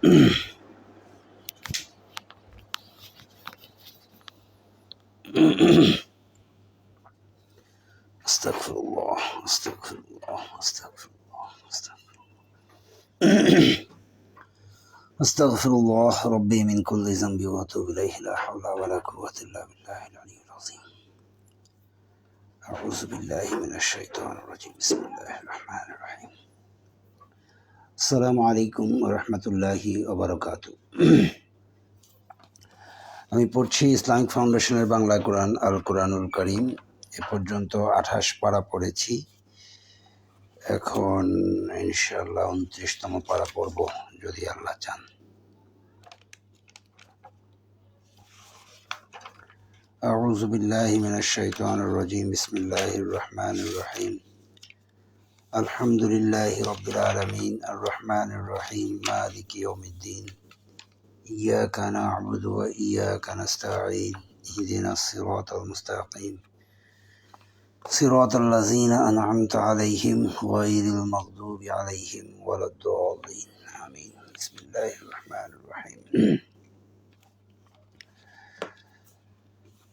আস্তাগফিরুল্লাহ, আস্তাগফিরুল্লাহ, আস্তাগফিরুল্লাহ, আস্তাগফিরুল্লাহ রব্বি মিন কুল্লি যামবি ওয়া আতুবু ইলাইহি লা হাওলা ওয়া লা কুওয়াতা ইল্লা বিল্লাহিল আলিয়্যিল আযীম। আউযু বিল্লাহি মিনাশ শাইতানির রাজীম। বিসমিল্লাহির রহমানির রহিম। আসসালামু আলাইকুম ওয়া রাহমাতুল্লাহি ওয়া বারাকাতুহু। আমি পড়ছি ইসলামিক ফাউন্ডেশনের বাংলা কোরআন আল কোরআনুল কারীম। এ পর্যন্ত 28 পারা পড়েছি। এখন ইনশাআল্লাহ 29তম পারা পড়ব যদি আল্লাহ চান। আউযু বিল্লাহি মিনাশ শাইতানির রাজীম। বিসমিল্লাহির রহমানির রহিম। আলহামদুলিল্লাহি রাব্বিল আলামিন আর রহমানির রহিম মালিকি ইয়াউমিদ্দিন। ইয়্যাকা না'বুদু ওয়া ইয়্যাকা নাস্তাঈন। ইহদিনাস সিরাতাল মুস্তাকিম। সিরাতাল লাযীনা আন'আমতা আলাইহিম গায়রিল মাগদুবি আলাইহিম ওয়ালাদ-দাল্লিন। আমিন। বিসমিল্লাহির রহমানির রহিম।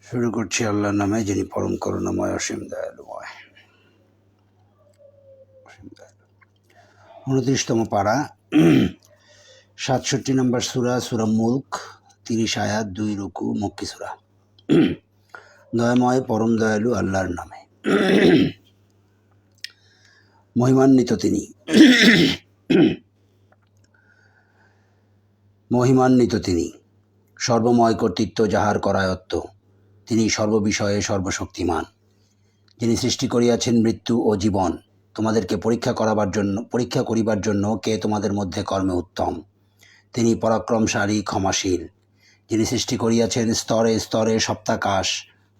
শুরু করছি আল্লাহর নামে, যিনি পরম করুণাময় অসীম দয়ালুময়। 29তম পারা, 67 নম্বর সূরা, সূরা মুলক, 30 আয়াত, 2 রুকু, মক্কি সূরা। দয়াময় পরম দয়ালু আল্লাহর নামে। মহিমান্বিত তিনি, মহিমান্বিত তিনি, সর্বময় কর্তৃত্ব যাহার করায়ত্ত, তিনি সর্ববিষয়ে সর্বশক্তিমান। যিনি সৃষ্টি করিয়াছেন মৃত্যু ও জীবন, তোমাদেরকে পরীক্ষা করিবার জন্য কে তোমাদের মধ্যে কর্মে উত্তম। তিনি পরাক্রমশালী, ক্ষমাশীল। যিনি সৃষ্টি করিয়াছেন স্তরে স্তরে সপ্তাকাশ,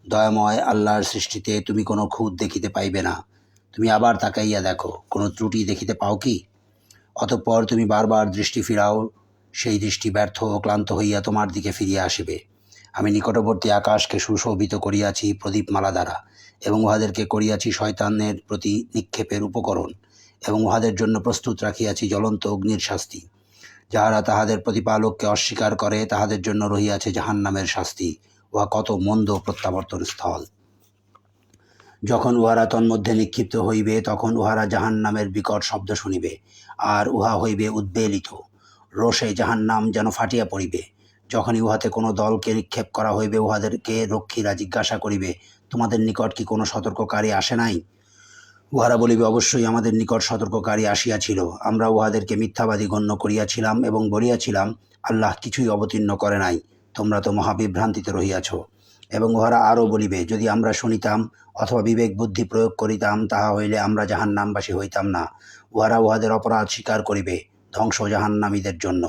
দয়াময় আল্লাহর সৃষ্টিতে তুমি কোনো খুঁত দেখিতে পাইবে না। তুমি আবার তাকাইয়া দেখো, কোনো ত্রুটি দেখিতে পাও কি? অতঃপর তুমি বারবার দৃষ্টি ফিরাও, সেই দৃষ্টি ব্যর্থ ও ক্লান্ত হইয়া তোমার দিকে ফিরিয়া আসিবে। আমি নিকটবর্তী আকাশকে সুশোভিত করিয়াছি প্রদীপমালা দ্বারা, এবং উহাদেরকে করিয়াছি শয়তানের প্রতি নিক্ষেপের উপকরণ, এবং উহাদের জন্য প্রস্তুত রাখিয়াছি জ্বলন্ত অগ্নির শাস্তি। যাহারা তাহাদের প্রতিপালককে অস্বীকার করে, তাহাদের জন্য রহিয়াছে জাহান্নামের শাস্তি। উহা কত মন্দ প্রত্যাবর্তন স্থল। যখন উহারা তন্মধ্যে নিক্ষিপ্ত হইবে, তখন উহারা জাহান্নামের বিকট শব্দ শুনিবে, আর উহা হইবে উদ্বেলিত। রোষে জাহান্নাম যেন ফাটিয়া পড়িবে। যখনই উহাতে কোনো দলকে নিক্ষেপ করা হইবে, উহাদেরকে রক্ষীরা জিজ্ঞাসা করিবে, তোমাদের নিকট কি কোনো সতর্ককারী আসে নাই? উহারা বলিবে, অবশ্যই আমাদের নিকট সতর্ককারী আসিয়াছিল। আমরা উহাদেরকে মিথ্যাবাদী গণ্য করিয়াছিলাম এবং বলিয়াছিলাম, আল্লাহ কিছুই অবতীর্ণ করে নাই, তোমরা তো মহাবিভ্রান্তিতে রহিয়াছ। এবং উহারা আরও বলিবে, যদি আমরা শুনিতাম অথবা বিবেক বুদ্ধি প্রয়োগ করিতাম, তাহা হইলে আমরা জাহান্নামবাসী হইতাম না। উহারা উহাদের অপরাধ স্বীকার করিবে, ধ্বংস জাহান্নামীদের জন্য।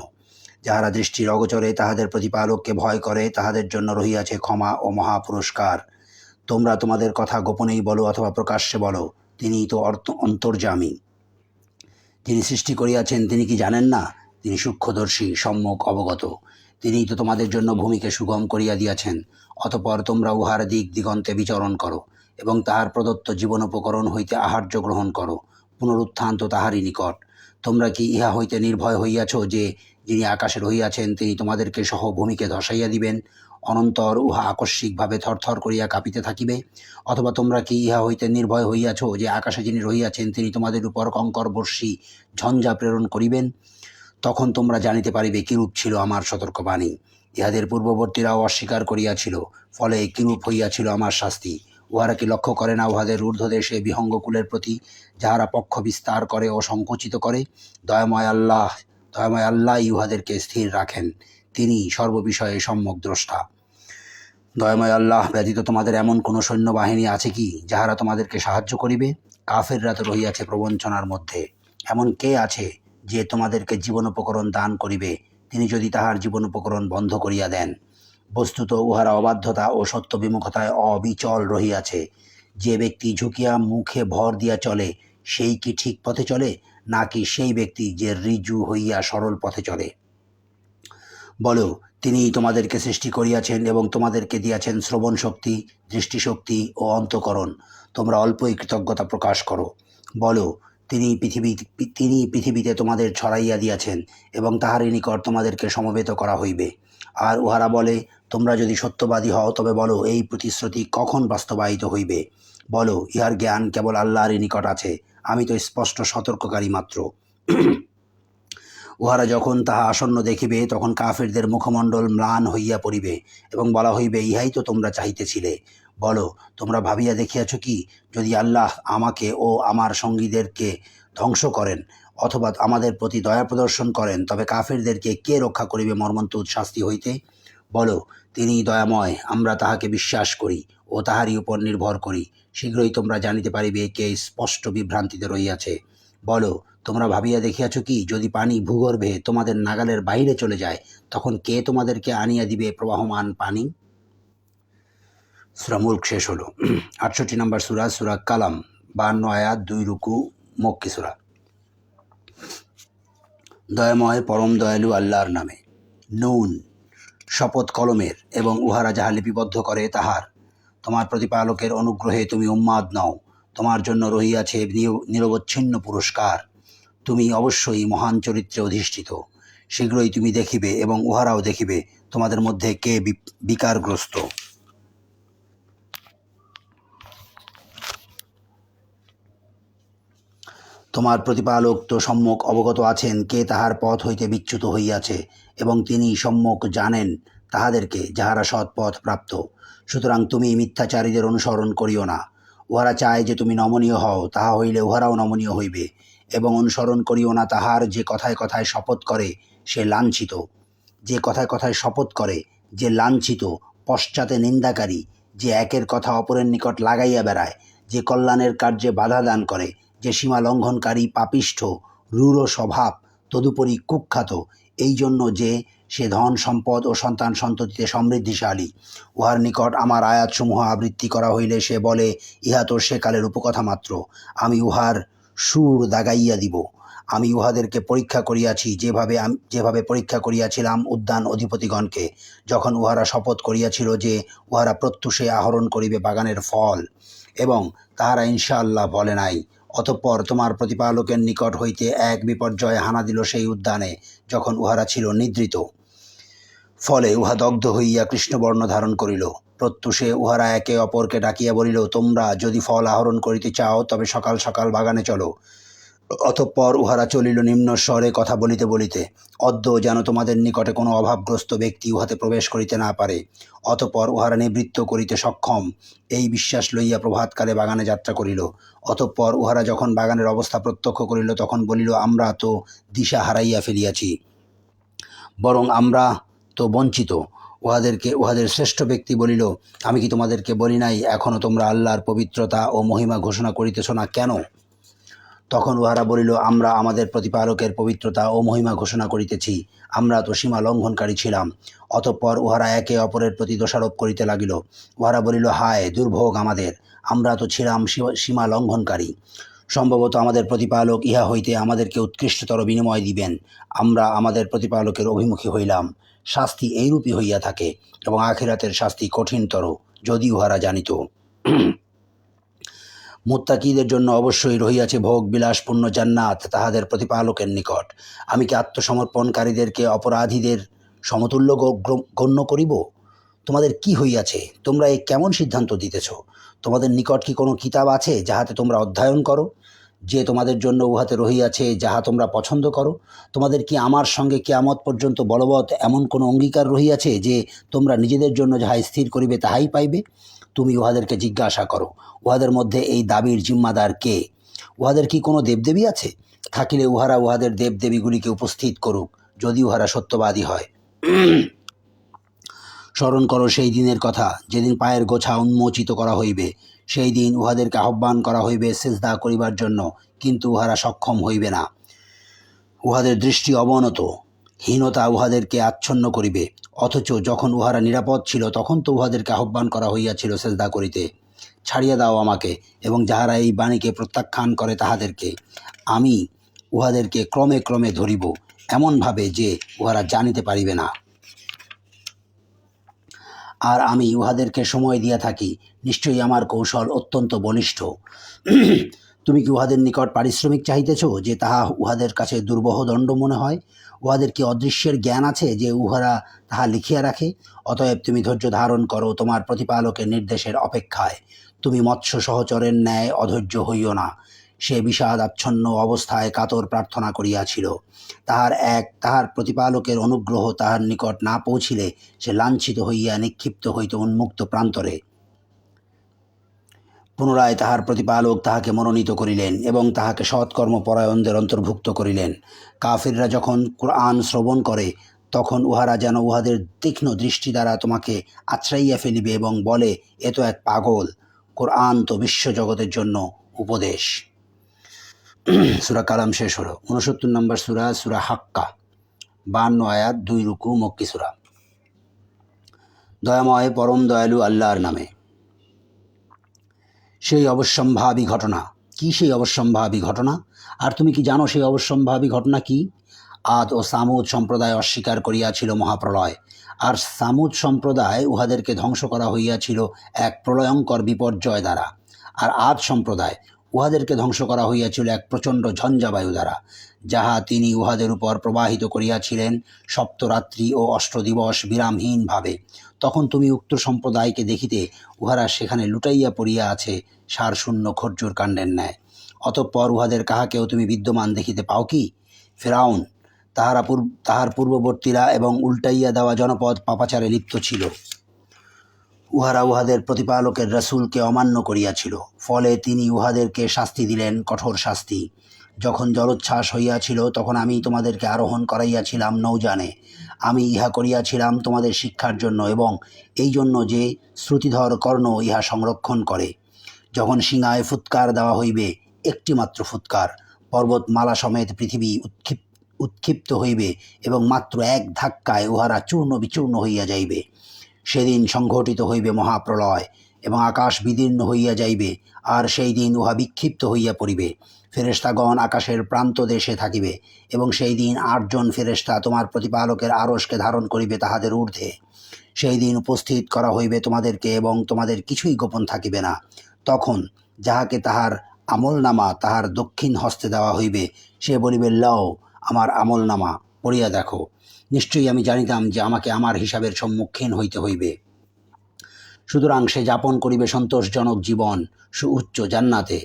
যাহারা দৃষ্টির অগোচরে তাহাদের প্রতিপালককে ভয় করে, তাহাদের জন্য রহিয়াছে ক্ষমা ও মহাপুরস্কার। তোমরা তোমাদের কথা গোপনেই বলো অথবা প্রকাশ্যে বলো, তিনিই তো অন্তর্যামী। যিনি সৃষ্টি করিয়াছেন তিনি কি জানেন না? তিনি সূক্ষ্মদর্শী, সম্যক অবগত। তিনিই তো তোমাদের জন্য ভূমিকে সুগম করিয়া দিয়াছেন। অতঃপর তোমরা উহার দিক দিগন্তে বিচরণ করো, এবং তাহার প্রদত্ত জীবন উপকরণ হইতে আহার্য গ্রহণ করো। পুনরুত্থান তো তাহারই নিকট। তোমরা কি ইহা হইতে নির্ভয় হইয়াছ যে যিনি আকাশে রহিয়াছেন তিনি তোমাদেরকে সহ ভূমিকে ধসাইয়া দিবেন? অনন্তর উহা আকস্মিকভাবে থরথর করিয়া কাঁপিতে থাকিবে। অথবা তোমরা কি ইহা হইতে নির্ভয় হইয়াছ যে আকাশে যিনি রহিয়াছেন তিনি তোমাদের উপর কঙ্কর বর্ষী ঝঞ্ঝা প্রেরণ করিবেন? তখন তোমরা জানিতে পারিবে কিরূপ ছিল আমার সতর্কবাণী। ইহাদের পূর্ববর্তীরাও অস্বীকার করিয়াছিল, ফলে কিরূপ হইয়াছিল আমার শাস্তি। উহারা কি লক্ষ্য করে না উহাদের ঊর্ধ্বদেশে বিহঙ্গকুলের প্রতি, যাহারা পক্ষ বিস্তার করে ও সংকুচিত করে? দয়াময় আল্লাহ উহাদেরকে স্থির রাখেন। তিনি সর্ববিষয়ে সম্যক দ্রষ্টা। দয়াময় আল্লাহ ব্যতীত তোমাদের এমন কোনো সৈন্যবাহিনী আছে কি, যাহারা তোমাদেরকে সাহায্য করিবে? কাফেররা তো রহিয়াছে প্রবঞ্চনার মধ্যে। এমন কে আছে যে তোমাদেরকে জীবনোপকরণ দান করিবে, তিনি যদি তাহার জীবনোপকরণ বন্ধ করিয়া দেন? বস্তুত উহারা অবাধ্যতা ও সত্য বিমুখতায় অবিচল রহিয়াছে। যে ব্যক্তি ঝুঁকিয়া মুখে ভর দিয়া চলে, সেই কি ঠিক পথে চলে, নাকি সেই ব্যক্তি যে ঋজু হইয়া সরল পথে চলে? বলো, তিনি তোমাদেরকে সৃষ্টি করিয়াছেন এবং তোমাদেরকে দিয়াছেন শ্রবণ শক্তি, দৃষ্টিশক্তি ও অন্তঃকরণ। তোমরা অল্পই কৃতজ্ঞতা প্রকাশ করো। বলো, তিনি পৃথিবীতে তোমাদের ছড়াইয়া দিয়াছেন এবং তাহারই নিকট তোমাদেরকে সমবেত করা হইবে। আর উহারা বলে, তোমরা যদি সত্যবাদী হও তবে বলো, এই প্রতিশ্রুতি কখন বাস্তবায়িত হইবে? বলো, ইহার জ্ঞান কেবল আল্লাহরই নিকট আছে, আমি তো স্পষ্ট সতর্ককারী মাত্র। উহারা যখন তাহা আসন্ন দেখিবে তখন কাফিরদের মুখমণ্ডল ম্লান হইয়া পড়িবে এবং বলা হইবে, ইহাই তো তোমরা চাহিতেছিলে। বলো, তোমরা ভাবিয়া দেখিয়াছ কি, যদি আল্লাহ আমাকে ও আমার সঙ্গীদেরকে ধ্বংস করেন অথবা আমাদের প্রতি দয়া প্রদর্শন করেন, তবে কাফিরদেরকে কে রক্ষা করিবে মর্মন্তুদ শাস্তি হইতে? বলো, তিনি দয়াময়, আমরা তাহাকে বিশ্বাস করি ও তাহারই উপর নির্ভর করি। শীঘ্রই তোমরা জানিতে পারিবে কে স্পষ্ট বিভ্রান্তিতে রহিয়াছে। বলো, তোমরা ভাবিয়া দেখিয়াছ কি, যদি পানি ভূগর্ভে তোমাদের নাগালের বাইরে চলে যায়, তখন কে তোমাদেরকে আনিয়া দিবে প্রবাহমান পানি? সূরা মুলক শেষ হলো। 68 নম্বর সূরা, সূরা কালাম, 52 আয়াত, 2 রুকু, মক্কি সূরা। দয়াময় পরম দয়ালু আল্লাহর নামে। নুন, শপথ কলমের, এবং উহারা যাহা লিপিবদ্ধ করে তাহার। তোমার প্রতিপালকের অনুগ্রহে তুমি উন্মাদ নও, তোমার জন্য রহিয়াছে নিরবচ্ছিন্ন পুরস্কার। তুমি অবশ্যই মহান চরিত্রে অধিষ্ঠিত। শীঘ্রই তুমি দেখিবে এবং উহারাও দেখিবে তোমাদের মধ্যে কে বিকারগ্রস্ত। তোমার প্রতিপালক তো সম্যক অবগত আছেন কে তাহার পথ হইতে বিচ্যুত হইয়াছে, এবং তিনি সম্যক জানেন তাহাদেরকে যাহারা সৎ পথ প্রাপ্ত। সুতরাং তুমি মিথ্যাচারীদের অনুসরণ করিও না। উহারা চায় যে তুমি নমনীয় হও, তাহা হইলে উহারাও নমনীয় হইবে। এবং অনুসরণ করিও না তাহার যে কথায় কথায় শপথ করে সে লাঞ্ছিত, যে কথায় কথায় শপথ করে যে লাঞ্ছিত, পশ্চাতে নিন্দাকারী, যে একের কথা অপরের নিকট লাগাইয়া বেড়ায়, যে কল্যাণের কার্যে বাধা দান করে, যে সীমা লঙ্ঘনকারী, পাপিষ্ঠ, রূঢ় স্বভাব, তদুপরি কুখ্যাত, এই জন্য যে সে ধন সম্পদ ও সন্তান সন্ততিতে সমৃদ্ধিশালী। উহার নিকট আমার আয়াতসমূহ আবৃত্তি করা হইলে সে বলে, ইহা তো সেকালের উপকথা মাত্র, আমি উহার সুর দাগাইয়া দিব। আমি উহাদেরকে পরীক্ষা করিয়াছি যেভাবে পরীক্ষা করিয়াছিলাম উদ্যান অধিপতিগণকে, যখন উহারা শপথ করিয়াছিল যে উহারা প্রত্যুষে আহরণ করিবে বাগানের ফল, এবং তাহারা ইনশাআল্লাহ বলে নাই। অতঃপর তোমার প্রতিপালকের নিকট হইতে এক বিপর্যয় হানা দিল সেই উদ্যানে, যখন উহারা ছিল নিদ্রিত। ফলে উহা দগ্ধ হইয়া কৃষ্ণবর্ণ ধারণ করিল। প্রত্যুষে উহারা একে অপরকে ডাকিয়া বলিল, তোমরা যদি ফল আহরণ করিতে চাও তবে সকাল সকাল বাগানে চলো। অতঃপর উহারা চলিল নিম্ন স্বরে কথা বলিতে বলিতে, অদ্য যেন তোমাদের নিকটে কোনো অভাবগ্রস্ত ব্যক্তি উহাতে প্রবেশ করিতে না পারে। অতঃপর উহারা নিবৃত্ত করিতে সক্ষম, এই বিশ্বাস লইয়া প্রভাতকালে বাগানে যাত্রা করিল। অতঃপর উহারা যখন বাগানের অবস্থা প্রত্যক্ষ করিল তখন বলিল, আমরা তো দিশা হারাইয়া ফেলিয়াছি, বরং আমরা তো বঞ্চিত। উহাদের শ্রেষ্ঠ ব্যক্তি বলিল, আমি কি তোমাদেরকে বলি নাই, এখনও তোমরা আল্লাহর পবিত্রতা ও মহিমা ঘোষণা করিতেছ না কেন? তখন উহারা বলিল, আমরা আমাদের প্রতিপালকের পবিত্রতা ও মহিমা ঘোষণা করিতেছি, আমরা তো সীমা লঙ্ঘনকারী ছিলাম। অতঃপর উহারা একে অপরের প্রতি দোষারোপ করিতে লাগিল। উহারা বলিল, হায় দুর্ভোগ আমাদের, আমরা তো ছিলাম সীমা লঙ্ঘনকারী। সম্ভবত আমাদের প্রতিপালক ইহা হইতে আমাদেরকে উৎকৃষ্টতর বিনিময় দিবেন। আমরা আমাদের প্রতিপালকের অভিমুখী হইলাম। শাস্তি এইরূপই হইয়া থাকে, এবং আখিরাতের শাস্তি কঠিনতর, যদি উহারা জানিত। মুত্তাকীদের জন্য অবশ্যই রহিয়াছে ভোগ বিলাসপূর্ণ জান্নাত তাহাদের প্রতিপালকের নিকট। আমি কি আত্মসমর্পণকারীদেরকে অপরাধীদের সমতুল্য গণ্য করিব? তোমাদের কি হইয়াছে? তোমরা এই কেমন সিদ্ধান্ত দিতেছ? তোমাদের নিকট কি কোনো কিতাব আছে যাহাতে তোমরা অধ্যয়ন করো, যে তোমাদের জন্য উহাতে রহিয়াছে যাহা তোমরা পছন্দ করো? তোমাদের কি আমার সঙ্গে কিয়ামত পর্যন্ত বলবৎ এমন কোনো অঙ্গীকার রহিয়াছে যে তোমরা নিজেদের জন্য যাহা স্থির করিবে তাহাই পাইবে? তুমি উহাদেরকে জিজ্ঞাসা করো, উহাদের মধ্যে এই দাবির জিম্মাদার কে? উহাদের কি কোনো দেবদেবী আছে? থাকিলে উহারা উহাদের দেবদেবীগুলিকে উপস্থিত করুক, যদি উহারা সত্যবাদী হয়। স্মরণ করো সেই দিনের কথা, যেদিন পায়ের গোছা উন্মোচিত করা হইবে। সেই দিন উহাদেরকে আহ্বান করা হইবে সিজদা করিবার জন্য, কিন্তু উহারা সক্ষম হইবে না। উহাদের দৃষ্টি অবনত, হীনতা উহাদেরকে আচ্ছন্ন করিবে। অথচ যখন উহারা নিরাপদ ছিল তখন তো উহাদেরকে আহ্বান করা হইয়াছিল সিজদা করিতে। ছাড়িয়া দাও আমাকে, এবং যাহারা এই বাণীকে প্রত্যাখ্যান করে তাহাদেরকে। আমি উহাদেরকে ক্রমে ক্রমে ধরিব, এমনভাবে যে উহারা জানিতে পারিবে না। আর আমি উহাদেরকে সময় দিয়া থাকি, নিশ্চয়ই আমার কৌশল অত্যন্ত বলিষ্ঠ। তুমি কি উহাদের নিকট পারিশ্রমিক চাহিতেছ যে তাহা উহাদের কাছে দুর্বহ দণ্ড মনে হয়? উহাদের কি অদৃশ্যের জ্ঞান আছে যে উহারা তাহা লিখিয়া রাখে? অতএব তুমি ধৈর্য ধারণ করো তোমার প্রতিপালকের নির্দেশের অপেক্ষায়। তুমি মৎস্য সহচরের ন্যায় অধৈর্য হইও না। সে বিষাদ আচ্ছন্ন অবস্থায় কাতর প্রার্থনা করিয়াছিল। তাহার প্রতিপালকের অনুগ্রহ তাহার নিকট না পৌঁছিলে সে লাঞ্ছিত হইয়া নিক্ষিপ্ত হইত উন্মুক্ত প্রান্তরে। পুনরায় তাহার প্রতিপালক তাহাকে মনোনীত করিলেন এবং তাহাকে সৎকর্মপরায়ণদের অন্তর্ভুক্ত করিলেন। কাফিররা যখন কুরআন শ্রবণ করে তখন উহারা যেন উহাদের তীক্ষ্ণ দৃষ্টি দ্বারা তোমাকে আছড়াইয়া ফেলিবে এবং বলে, এ তো এক পাগল। কুরআন তো বিশ্বজগতের জন্য উপদেশ। সূরা কালাম শেষ হলো। 69 নম্বর সূরা, সূরা হাক্কা, 52 আয়াত, 2 রুকু, মক্কি সূরা। দয়াময় পরম দয়ালু আল্লাহর নামে। সেই অবশ্যম্ভাবী ঘটনা কি? সেই অবশ্যম্ভাবী ঘটনা? আর তুমি কি জানো সেই অবশ্যম্ভাবী ঘটনা কি? আদ ও সামুদ সম্প্রদায় অস্বীকার করিয়াছিল মহাপ্রলয়, আর সামুদ সম্প্রদায় উহাদেরকে ধ্বংস করা হইয়াছিল এক প্রলয়ঙ্কর বিপর্যয় দ্বারা, আর আদ সম্প্রদায় উহাদেরকে ধ্বংস করা হইয়াছিল এক প্রচণ্ড ঝঞ্ঝাবায়ু দ্বারা, যাহা তিনি উহাদের উপর প্রবাহিত করিয়াছিলেন সপ্তরাত্রি ও অষ্টদিবস বিরামহীনভাবে। তখন তুমি উক্ত সম্প্রদায়কে দেখিতে উহারা সেখানে লুটাইয়া পড়িয়া আছে সারশূন্য খর্জুর কাণ্ডের ন্যায়। অতঃপর উহাদের কাহাকেও তুমি বিদ্যমান দেখিতে পাও কি? ফিরআউন, তাহার পূর্ববর্তীরা এবং উল্টাইয়া দেওয়া জনপদ পাপাচারে লিপ্ত ছিল। উহারা উহাদের প্রতিপালকের রাসূলকে অমান্য করিয়াছিল, ফলে তিনি উহাদেরকে শাস্তি দিলেন, কঠোর শাস্তি। যখন জলোচ্ছ্বাস হইয়াছিল তখন আমি তোমাদেরকে আরোহণ করাইয়াছিলাম নৌযানে। আমি ইহা করিয়াছিলাম তোমাদের শিক্ষার জন্য এবং এই জন্য যে শ্রুতিধর কর্ণ ইহা সংরক্ষণ করে। যখন সিংহায় ফুৎকার দেওয়া হইবে, একটিমাত্র ফুৎকার, পর্বতমালা সমেত পৃথিবী উৎক্ষিপ্ত হইবে এবং মাত্র এক ধাক্কায় উহারা চূর্ণ বিচূর্ণ হইয়া যাইবে। সেদিন সংঘটিত হইবে মহাপ্রলয় এবং আকাশ বিদীর্ণ হইয়া যাইবে, আর সেই দিন উহা বিক্ষিপ্ত হইয়া পড়িবে। ফেরেশতাগণ আকাশের প্রান্ত দেশে থাকিবে এবং সেই দিন 8 জন ফেরেশতা তোমার প্রতিপালকের আরশকে ধারণ করিবে তাহাদের ঊর্ধ্বে। সেই দিন উপস্থিত করা হইবে তোমাদেরকে এবং তোমাদের কিছুই গোপন থাকিবে না। তখন যাহাকে তাহার আমলনামা তাহার দক্ষিণ হস্তে দেওয়া হইবে, সে বলিবে, লও আমার আমলনামা, পড়িয়া দেখো। নিশ্চয়ই আমি জানিতাম যে আমাকে আমার হিসাবের সম্মুখীন হইতে হইবে। সুতরাং সে যাপন করিবে সন্তোষজনক জীবন সুউচ্চ জান্নাতে,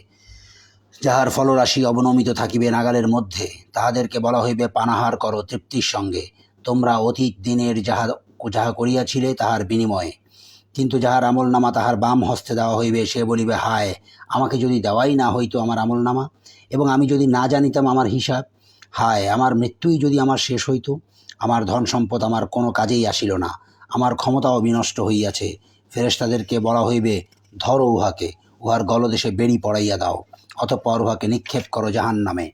যাহার ফলরাশি অবনমিত থাকিবে নাগালের মধ্যে। তাহাদেরকে বলা হইবে, পানাহার করো তৃপ্তির সঙ্গে তোমরা অতীত দিনের যাহা করিয়াছিলে তাহার বিনিময়ে। কিন্তু যাহার আমলনামা তাহার বাম হস্তে দেওয়া হইবে, সে বলিবে, হায়, আমাকে যদি দেওয়াই না হইতো আমার আমলনামা, এবং আমি যদি না জানিতাম আমার হিসাব। হায়, আমার মৃত্যুই যদি আমার শেষ হইত। আমার ধন সম্পদ আমার কোনো কাজেই আসিল না, আমার ক্ষমতাও বিনষ্ট হইয়াছে। ফেরেশতাদেরকে বলা হইবে, ধরো উহাকে, উহার গলদেশে বেড়ি পড়াইয়া দাও, অতঃপর উহাকে নিক্ষেপ করো জাহান্নামে।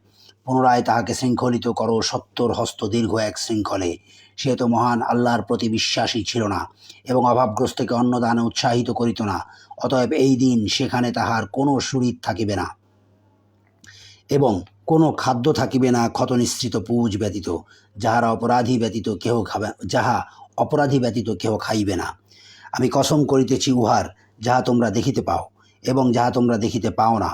পুনরায় তাহাকে শৃঙ্খলিত করো 70 হস্ত দীর্ঘ এক শৃঙ্খলে। সে তো মহান আল্লাহর প্রতি বিশ্বাসী ছিল না এবং অভাবগ্রস্তকে অন্নদানে উৎসাহিত করিত না। অতএব এই দিন সেখানে তাহার কোনো সুরিত থাকিবে না এবং কোনো খাদ্য থাকিবে না ক্ষত নিঃসৃত পুজ ব্যতীত, যাহা অপরাধী ব্যতীত কেহ খাইবে না। আমি কসম করিতেছি উহার, যাহা তোমরা দেখিতে পাও এবং যাহা তোমরা দেখিতে পাও না।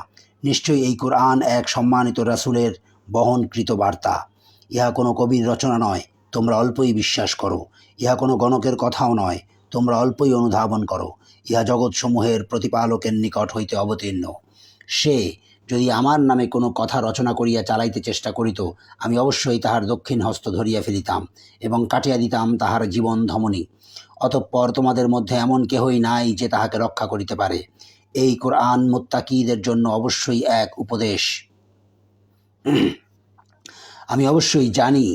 নিশ্চয়ই এই কুরআন এক সম্মানিত রাসূলের বহনকৃত বার্তা। ইহা কোনো কবির রচনা নয়, তোমরা অল্পই বিশ্বাস করো। ইহা কোনো গণকের কথাও নয়, তোমরা অল্পই অনুধাবন করো। ইহা জগৎসমূহের প্রতিপালকের নিকট হইতে অবতীর্ণ। সে যদি আমার নামে কোনো কথা রচনা করিয়া চালাইতে চেষ্টা করিত, আমি অবশ্যই তাহার দক্ষিণ হস্ত ধরিয়া ফেলিতাম এবং কাটিয়া দিতাম তাহার জীবন ধমনী। অতঃপর তোমাদের মধ্যে এমন কেহই নাই যে তাহাকে রক্ষা করিতে পারে। এই কুরআন মুত্তাকীদের জন্য অবশ্যই এক উপদেশ। আমি অবশ্যই জানি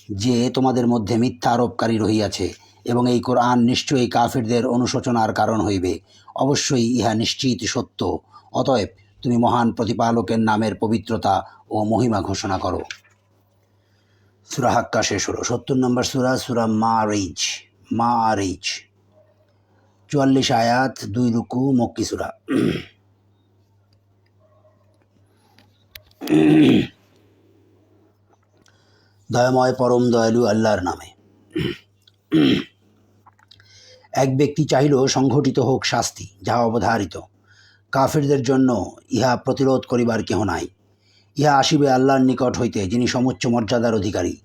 যে তোমাদের মধ্যে মিথ্যা আরোপকারী রহিয়াছে এবং এই কুরআন নিশ্চয়ই কাফিরদের অনুশোচনার কারণ হইবে। অবশ্যই ইহা নিশ্চিত সত্য। অতএব তুমি মহান প্রতিপালকের নামের পবিত্রতা ও মহিমা ঘোষণা করো। সূরা হাক্কা শেষ হলো। 70 নম্বর সূরা, সূরা মারিজ, 44 আয়াত, 2 রুকু, মক্কি সূরা। দয়াময় পরম দয়ালু আল্লাহর নামে। এক ব্যক্তি চাহিল সংঘটিত হোক শাস্তি, যাহা অবধারিত। কাফিরদের জন্য ইহা প্রতিরোধ করিবার কেহ নাই। ইহা আসিবে আল্লাহর নিকট হইতে, যিনি সমুচ্চ মর্যাদার অধিকারী।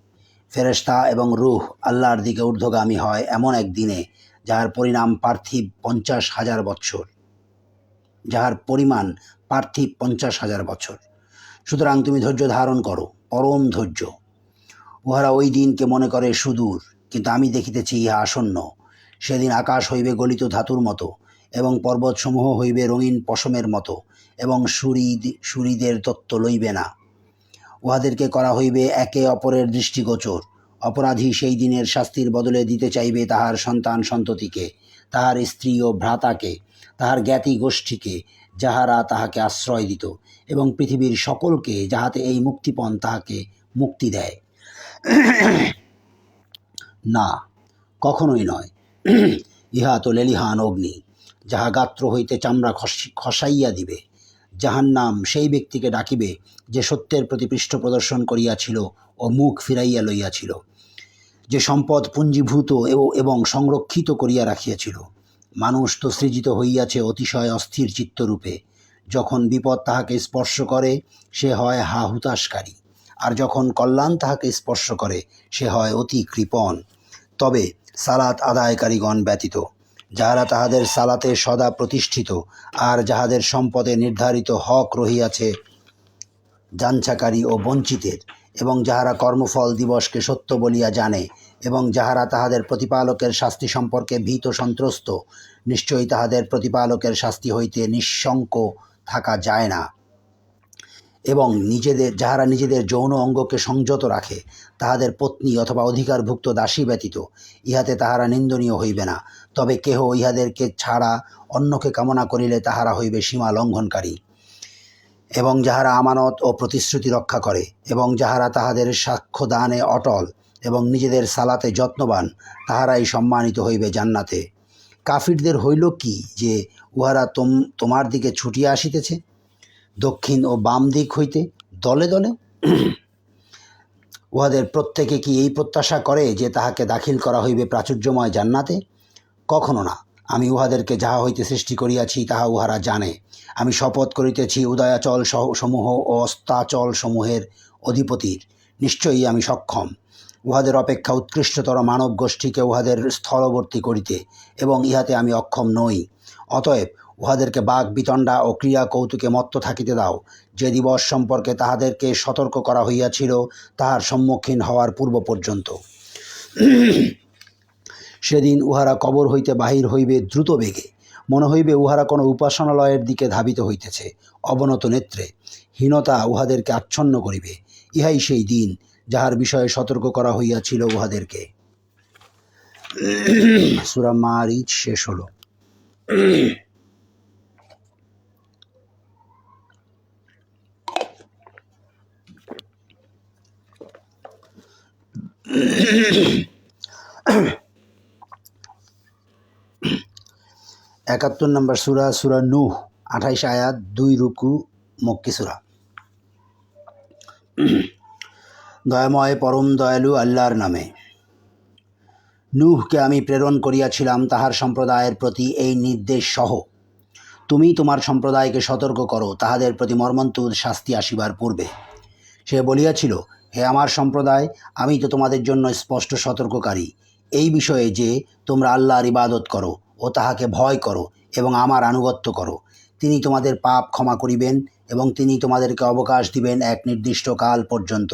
ফেরেশতা এবং রূহ আল্লাহর দিকে ঊর্ধ্বগামী হয় এমন এক দিনে, যাহার পরিমাণ পার্থিব 50,000 বৎসর। সুতরাং তুমি ধৈর্য ধারণ করো, পরম ধৈর্য। উহারা ওই দিনকে মনে করে সুদূর, কিন্তু আমি দেখিতেছি ইহা আসন্ন। সেদিন আকাশ হইবে গলিত ধাতুর মতো, এবং পর্বতসমূহ হইবে রঙিন পশমের মতো, এবং সুরীদের তত্ত্ব লইবে না। উহাদেরকে করা হইবে একে অপরের দৃষ্টিগোচর। অপরাধী সেই দিনের শাস্তির বদলে দিতে চাইবে তাহার সন্তান সন্ততিকে, তাহার স্ত্রী ও ভ্রাতাকে, তাহার জ্ঞাতি গোষ্ঠীকে, যাহারা তাহাকে আশ্রয় দিত, এবং পৃথিবীর সকলকে, যাহাতে এই মুক্তিপণ তাহাকে মুক্তি দেয়। না, কখনোই নয়। ইহা তো লেলিহান অগ্নি, যাহা গাত্র হইতে চামড়া খসাইয়া দিবে। জাহান্নাম সেই ব্যক্তিকে ডাকিবে, যে সত্যের প্রতি পৃষ্ঠ প্রদর্শন করিয়াছিল ও মুখ ফিরাইয়া লইয়াছিল, যে সম্পদ পুঞ্জীভূত এবং সংরক্ষিত করিয়া রাখিয়াছিল। মানুষ তো সৃজিত হইয়াছে অতিশয় অস্থির চিত্তরূপে। যখন বিপদ তাহাকে স্পর্শ করে, সে হয় হা হুতাশকারী, আর যখন কল্যাণ তাহাকে স্পর্শ করে, সে হয় অতি কৃপণ। তবে সালাত আদায়কারীগণ ব্যতীত, যাহারা তাহাদের সালাতে সদা প্রতিষ্ঠিত, আর যাহাদের সম্পদে নির্ধারিত হক রহিয়াছে যাঞ্চাকারী ও বঞ্চিতের, এবং যাহারা কর্মফল দিবসকে সত্য বলিয়া জানে, এবং যাহারা তাহাদের প্রতিপালকের শাস্তি সম্পর্কে ভীত সন্ত্রস্ত, নিশ্চয়ই তাহাদের প্রতিপালকের শাস্তি হইতে নিঃশঙ্ক থাকা যায় না। এবং যাহারা নিজেদের যৌন অঙ্গকে সংযত রাখে, তাহাদের পত্নী অথবা অধিকারভুক্ত দাসী ব্যতীত, ইহাতে তাহারা নিন্দনীয় হইবে না। তবে কেহ ইহাদেরকে ছাড়া অন্যকে কামনা করিলে তাহারা হইবে সীমা লঙ্ঘনকারী। এবং যাহারা আমানত ও প্রতিশ্রুতি রক্ষা করে, এবং যাহারা তাহাদের সাক্ষ্য দানে অটল, এবং নিজেদের সালাতে যত্নবান, তাহারাই সম্মানিত হইবে জান্নাতে। কাফিরদের হইল কি যে উহারা তোমার দিকে ছুটিয়া আসিতেছে, দক্ষিণ ও বাম দিক হইতে দলে দলে? উহাদের প্রত্যেকে কি এই প্রত্যাশা করে যে তাহাকে দাখিল করা হইবে প্রাচুর্যময় জান্নাতে? কখনো না। আমি উহাদেরকে যাহা হইতে সৃষ্টি করিয়াছি তাহা উহারা জানে। আমি শপথ করিতেছি উদয়াচল সমূহ ও অস্তাচল সমূহের অধিপতির, নিশ্চয়ই আমি সক্ষম উহাদের অপেক্ষা উৎকৃষ্টতর মানব গোষ্ঠীকে উহাদের স্থলবর্তী করিতে, এবং ইহাতে আমি অক্ষম নই। অতএব উহাদেরকে বাক বিতণ্ডা ও ক্রিয়া কৌতুকে মত্ত থাকিতে দাও, যে দিবস সম্পর্কে তাহাদেরকে সতর্ক করা হইয়াছিল তাহার সম্মুখীন হওয়ার পূর্ব পর্যন্ত। সেদিন উহারা কবর হইতে বাহির হইবে দ্রুত বেগে। মনে হইবে উহারা কোনো উপাসনালয়ের দিকে ধাবিত হইতেছে। অবনত নেত্রে হীনতা উহাদেরকে আচ্ছন্ন করিবে। ইহাই সেই দিন যাহার বিষয়ে সতর্ক করা হইয়াছিল উহাদেরকে। সূরা মারিজ শেষ হল। একাত্তর নম্বর সূরা, সূরা নূহ, 28 আয়াত, 2 রুকু, মক্কি সূরা। দয়াময় পরম দয়ালু আল্লাহর নামে। নূহকে আমি প্রেরণ করিয়াছিলাম তাহার সম্প্রদায়ের প্রতি এই নির্দেশ সহ, তুমি তোমার সম্প্রদায়কে সতর্ক করো তাহাদের প্রতি মর্মন্তুদ শাস্তি আসিবার পূর্বে। সে বলিয়াছিল, হে আমার সম্প্রদায়, আমি তো তোমাদের জন্য স্পষ্ট সতর্ককারী এই বিষয়ে যে তোমরা আল্লাহর ইবাদত করো ও তাহাকে ভয় করো এবং আমার আনুগত্য করো। তিনি তোমাদের পাপ ক্ষমা করিবেন এবং তিনি তোমাদেরকে অবকাশ দিবেন এক নির্দিষ্ট কাল পর্যন্ত।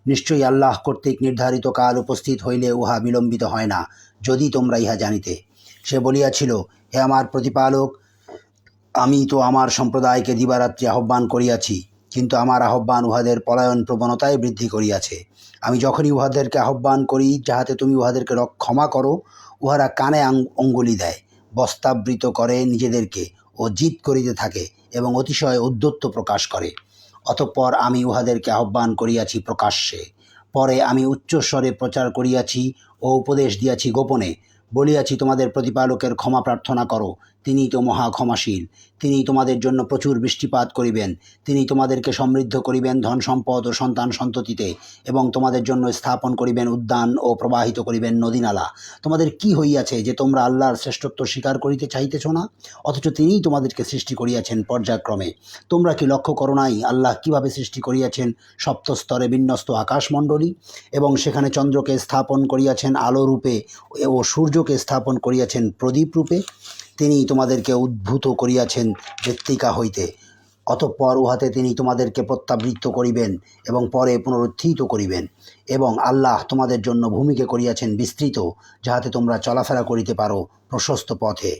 নিশ্চয়ই আল্লাহ কর্তৃক নির্ধারিত কাল উপস্থিত হইলে উহা বিলম্বিত হয় না, যদি তোমরা ইহা জানিতে। সে বলিয়াছিল, হে আমার প্রতিপালক, আমি তো আমার সম্প্রদায়কে দিবারাত্রি আহ্বান করিয়াছি, কিন্তু আমার আহ্বান উহাদের পলায়ন প্রবণতায় বৃদ্ধি করিয়াছে। আমি যখনই উহাদেরকে আহ্বান করি যাহাতে তুমি উহাদেরকে ক্ষমা করো, উহারা কানে অঙ্গুলি দেয়, বস্তাবৃত করে নিজেদেরকে ও জিদ করিতে থাকে এবং অতিশয় ঔদ্ধত্য প্রকাশ করে। অতঃপর আমি উহাদেরকে আহ্বান করিয়াছি প্রকাশ্যে, পরে আমি উচ্চস্বরে প্রচার করিয়াছি ও উপদেশ দিয়াছি গোপনে। বলিয়াছি, তোমাদের প্রতিপালকের ক্ষমা প্রার্থনা করো, তিনি তো মহা ক্ষমাশীল। তিনি তোমাদের জন্য প্রচুর বৃষ্টিপাত করিবেন। তিনি তোমাদেরকে সমৃদ্ধ করিবেন ধন সম্পদ ও সন্তান সন্ততিতে, এবং তোমাদের জন্য স্থাপন করিবেন উদ্যান ও প্রবাহিত করিবেন নদীনালা। তোমাদের কি হইয়াছে যে তোমরা আল্লাহর শ্রেষ্ঠত্ব স্বীকার করিতে চাইতেছ না? অথচ তিনিই তোমাদেরকে সৃষ্টি করিয়াছেন পর্যায়ক্রমে। তোমরা কি লক্ষ্য করো নাই আল্লাহ কিভাবে সৃষ্টি করিয়াছেন সপ্তস্তরে বিন্যস্ত আকাশমণ্ডলী, এবং সেখানে চন্দ্রকে স্থাপন করিয়াছেন আলো রূপে ও সূর্যকে স্থাপন করিয়াছেন প্রদীপ রূপে? তিনি তোমাদেরকে উদ্ভূত করিয়াছেন মৃত্তিকা হইতে, অতঃপর উহাতে তিনি তোমাদেরকে প্রত্যাবৃত্ত করিবেন এবং পরে পুনরুত্থিত করিবেন। এবং আল্লাহ তোমাদের জন্য ভূমিকে করিয়াছেন বিস্তৃত, যাহাতে তোমরা চলাফেরা করিতে পারো প্রশস্ত পথে।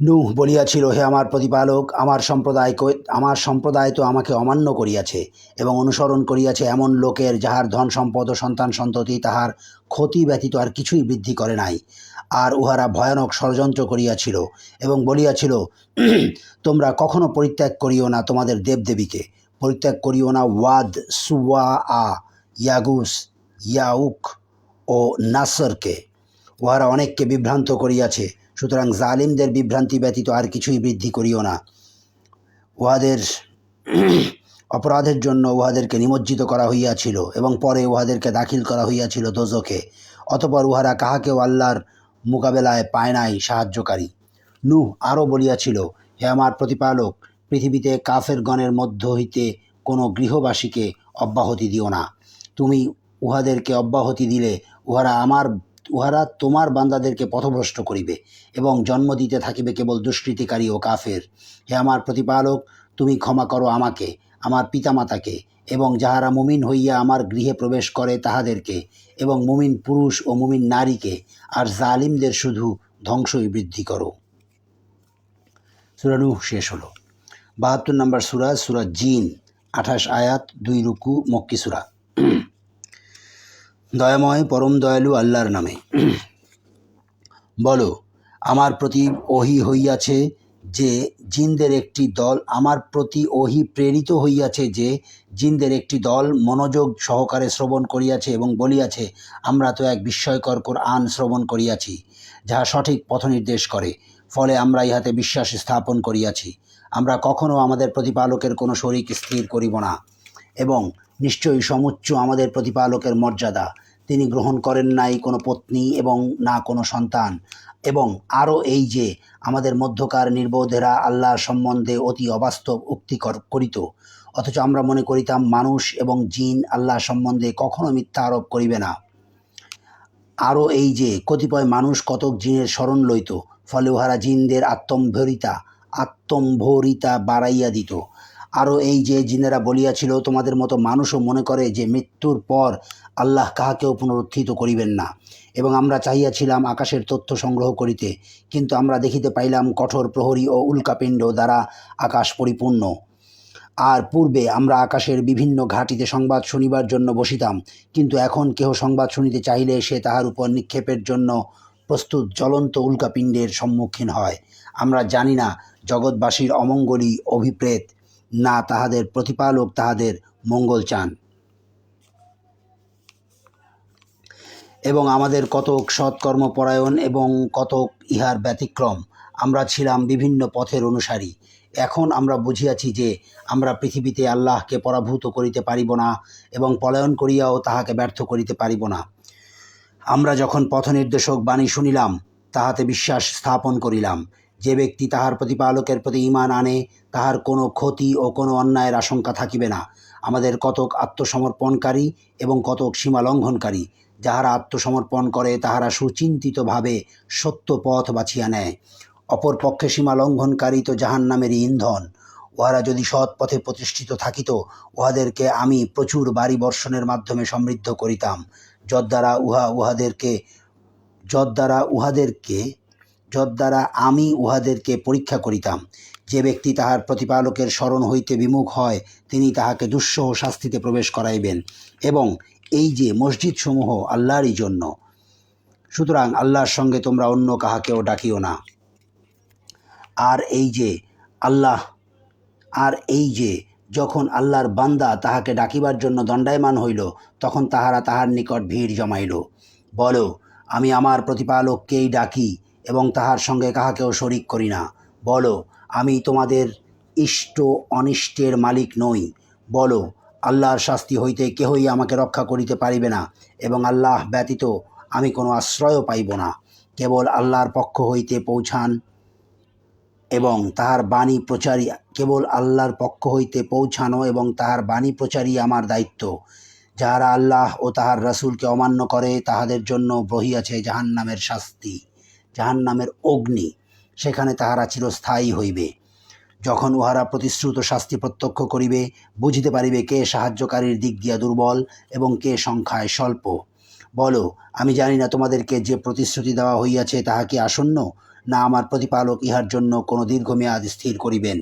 নূহ বলিয়াছিল, হে আমার প্রতিপালক, আমার সম্প্রদায় তো আমাকে অমান্য করিয়াছে এবং অনুসরণ করিয়াছে এমন লোকের যাহার ধন সম্পদ ও সন্তান সন্ততি তাহার ক্ষতি ব্যতীত আর কিছুই বৃদ্ধি করে নাই। আর উহারা ভয়ানক ষড়যন্ত্র করিয়াছিল এবং বলিয়াছিল, তোমরা কখনো পরিত্যাগ করিও না তোমাদের দেবদেবীকে, পরিত্যাগ করিও না ওয়াদ, সুওয়া, ইয়াগুস, ইয়াউক ও নাসরকে। উহারা অনেককে বিভ্রান্ত করিয়াছে, সুতরাং জালিমদের বিভ্রান্তি ব্যতীত আর কিছুই বৃদ্ধি করিও না। উহাদের অপরাধের জন্য উহাদেরকে নিমজ্জিত করা হইয়াছিল এবং পরে উহাদেরকে দাখিল করা হইয়াছিল দোজখে। অতঃপর উহারা কাহাকেও আল্লাহর মোকাবেলায় পায় নাই সাহায্যকারী। নূহ আরও বলিয়াছিল, হে আমার প্রতিপালক, পৃথিবীতে কাফেরগণের মধ্য হইতে কোনো গৃহবাসীকে অব্যাহতি দিও না। তুমি উহাদেরকে অব্যাহতি দিলে উহারা তোমার বান্দাদেরকে পথভ্রষ্ট করিবে এবং জন্ম দিতে থাকিবে কেবল দুষ্কৃতিকারী ও কাফের। হে আমার প্রতিপালক, তুমি ক্ষমা করো আমাকে, আমার পিতামাতাকে এবং যাহারা মুমিন হইয়া আমার গৃহে প্রবেশ করে তাহাদেরকে, এবং মুমিন পুরুষ ও মুমিন নারীকে, আর জালিমদের শুধু ধ্বংসই বৃদ্ধি করো। সূরা নূহ শেষ হলো। ৭২ নম্বর সূরা, সূরা জিন, ২৮ আয়াত, ২ রুকু, মক্কি সূরা। দয়াময় পরম দয়ালু আল্লাহর নামে। বলো, আমার প্রতি ওহী হইয়াছে যে জিনদের একটি দল, আমার প্রতি ওহী প্রেরিত হইয়াছে যে জিনদের একটি দল মনোযোগ সহকারে শ্রবণ করিয়াছে এবং বলিয়াছে, আমরা তো এক বিস্ময়কর কোরআন শ্রবণ করিয়াছি, যাহা সঠিক পথ নির্দেশ করে, ফলে আমরা ইহাতে বিশ্বাস স্থাপন করিয়াছি। আমরা কখনও আমাদের প্রতিপালকের কোনো শরীক স্থির করিব না, এবং নিশ্চয়ই সমুচ্চ আমাদের প্রতিপালকের মর্যাদা। তিনি গ্রহণ করেন নাই কোনো পত্নী এবং না কোনো সন্তান। এবং আরও এই যে আমাদের মধ্যকার নির্বোধেরা আল্লাহর সম্বন্ধে অতি অবাস্তব উক্তি করিত, অথচ আমরা মনে করিতাম মানুষ এবং জিন আল্লাহ সম্বন্ধে কখনো মিথ্যা আরোপ করিবে না। আরও এই যে কতিপয় মানুষ কতক জিনের শরণ লইত, ফলে উহারা জিনদের আত্মম্ভরিতা বাড়াইয়া দিত। আরও এই যে জিনেরা বলিয়াছিল, তোমাদের মতো মানুষও মনে করে যে মৃত্যুর পর আল্লাহ কাহাকেও পুনরুত্থিত করিবেন না। এবং আমরা চাহিয়াছিলাম আকাশের তথ্য সংগ্রহ করিতে, কিন্তু আমরা দেখিতে পাইলাম কঠোর প্রহরী ও উল্কাপিণ্ড দ্বারা আকাশ পরিপূর্ণ। আর পূর্বে আমরা আকাশের বিভিন্ন ঘাঁটিতে সংবাদ শুনিবার জন্য বসিতাম, কিন্তু এখন কেহ সংবাদ শুনিতে চাহিলে সে তাহার উপর নিক্ষেপের জন্য প্রস্তুত জ্বলন্ত উল্কাপিণ্ডের সম্মুখীন হয়। আমরা জানি না জগৎবাসীর অমঙ্গলই অভিপ্রেত, না তাহাদের প্রতিপালক তাহাদের মঙ্গল চান। এবং আমাদের কতক সৎকর্মপরায়ণ এবং কতক ইহার ব্যতিক্রম। আমরা ছিলাম বিভিন্ন পথের অনুসারী। এখন আমরা বুঝিয়াছি যে আমরা পৃথিবীতে আল্লাহকে পরাভূত করিতে পারিব না এবং পলায়ন করিয়াও তাহাকে ব্যর্থ করিতে পারিব না। আমরা যখন পথনির্দেশক বাণী শুনিলাম, তাহাতে বিশ্বাস স্থাপন করিলাম। যে ব্যক্তি তাহার প্রতিপালকের প্রতি ঈমান আনে, তাহার কোনো ক্ষতি ও কোনো অন্যায়ের আশঙ্কা থাকিবে না। আমাদের কতক আত্মসমর্পণকারী এবং কতক সীমালঙ্ঘনকারী। যাহারা আত্মসমর্পণ করে তাহারা সুচিন্তিতভাবে সত্য পথ বাছিয়া নেয়। অপর পক্ষে সীমালঙ্ঘনকারী তো জাহান্নামেরই ইন্ধন। উহারা যদি সৎ পথে প্রতিষ্ঠিত থাকিত, উহাদেরকে আমি প্রচুর বাড়ি বর্ষণের মাধ্যমে সমৃদ্ধ করিতাম, যদ্বারা আমি উহাদেরকে পরীক্ষা করিতাম। যে ব্যক্তি তাহার প্রতিপালকের শরণ হইতে বিমুখ হয়, তিনি তাহাকে দুঃসহ শাস্তিতে প্রবেশ করাইবেন। এবং এই যে মসজিদ সমূহ আল্লাহরই জন্য, সুতরাং আল্লাহর সঙ্গে তোমরা অন্য কাহাকেও ডাকিও না। আর এই যে যখন আল্লাহর বান্দা তাহাকে ডাকিবার জন্য দণ্ডায়মান হইল, তখন তাহারা তাহার নিকট ভিড় জমাইল। বলো, আমি আমার প্রতিপালককেই ডাকি এবং তাহার সঙ্গে কাহাকেও শরিক করি না। বলো, আমি তোমাদের ইষ্ট অনিষ্টের মালিক নই। বলো, আল্লাহর শাস্তি হইতে কেহই আমাকে রক্ষা করিতে পারিবে না, এবং আল্লাহ ব্যতীত আমি কোনো আশ্রয়ও পাইব না। কেবল আল্লাহর পক্ষ হইতে পৌঁছান এবং তাহার বাণী প্রচারী কেবল আল্লাহর পক্ষ হইতে পৌঁছানো এবং তাহার বাণী প্রচারই আমার দায়িত্ব। যাহারা আল্লাহ ও তাহার রাসূলকে অমান্য করে তাহাদের জন্য রহিয়াছে জাহান্নামের শাস্তি, জাহান্নামের অগ্নি, সেখানে তাহারা চিরস্থায়ী হইবে। যখন উহারা প্রতিশ্রুত শাস্তি প্রত্যক্ষ করিবে, বুঝিতে পারিবে কে সাহায্যকারীর দিক দিয়া দুর্বল এবং কে সংখ্যায় স্বল্প। বলো, আমি জানি না তোমাদেরকে যে প্রতিশ্রুতি দেওয়া হইয়াছে তাহা কি আসন্ন, না আমার প্রতিপালক ইহার জন্য কোনো দীর্ঘমেয়াদ স্থির করিবেন।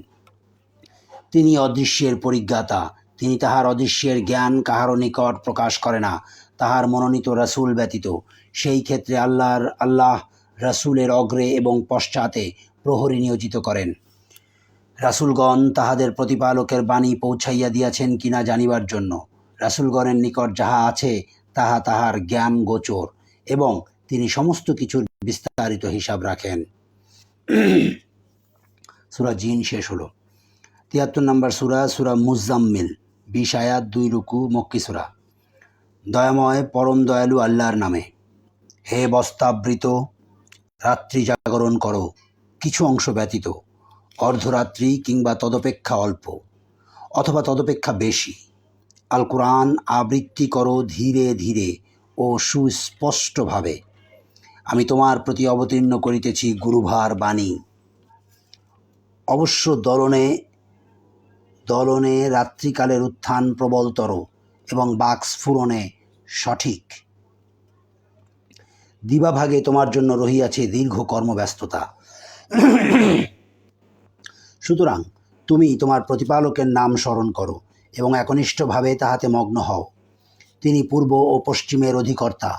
তিনি অদৃশ্যের পরিজ্ঞাতা, তিনি তাহার অদৃশ্যের জ্ঞান কাহারও নিকট প্রকাশ করে না, তাহার মনোনীত রাসূল ব্যতীত। সেই ক্ষেত্রে আল্লাহ রাসূলের অগ্রে এবং পশ্চাতে প্রহরী নিয়োজিত করেন। রাসূলগণ তাহাদের প্রতিপালকের বাণী পৌঁছাইয়া দিয়াছেন কিনা জানিবার জন্য। রাসূলগণের নিকট যাহা আছে তাহা তাহার জ্ঞান গোচর, এবং তিনি সমস্ত কিছুর বিস্তারিত হিসাব রাখেন। সূরা জিন শেষ হলো। ৭৩ নম্বর সূরা, সূরা মুজাম্মিল, ২০ আয়াত, ২ রুকু, মক্কি সূরা। দয়াময় পরম দয়ালু আল্লাহর নামে। হে বস্তাবৃত, রাত্রি জাগরণ করো, কিছু অংশ ব্যতীত, অর্ধরাত্রি কিংবা তদপেক্ষা অল্প, অথবা তদপেক্ষা বেশি। আল কোরআন আবৃত্তি করো ধীরে ধীরে ও সুস্পষ্টভাবে। আমি তোমার প্রতি অবতীর্ণ করিতেছি গুরুভার বাণী। অবশ্য দলনে রাত্রিকালের উত্থান প্রবলতর এবং বাকস্ফুরণে সঠিক। দিবাভাগে তোমার জন্য রহিয়াছে দীর্ঘ কর্মব্যস্ততা। সুতরাং তুমি তোমার প্রতিপালকের নাম স্মরণ করো এবং একনিষ্ঠভাবে তাহাতে মগ্ন হও। তিনি পূর্ব ও পশ্চিমের অধিকর্তা,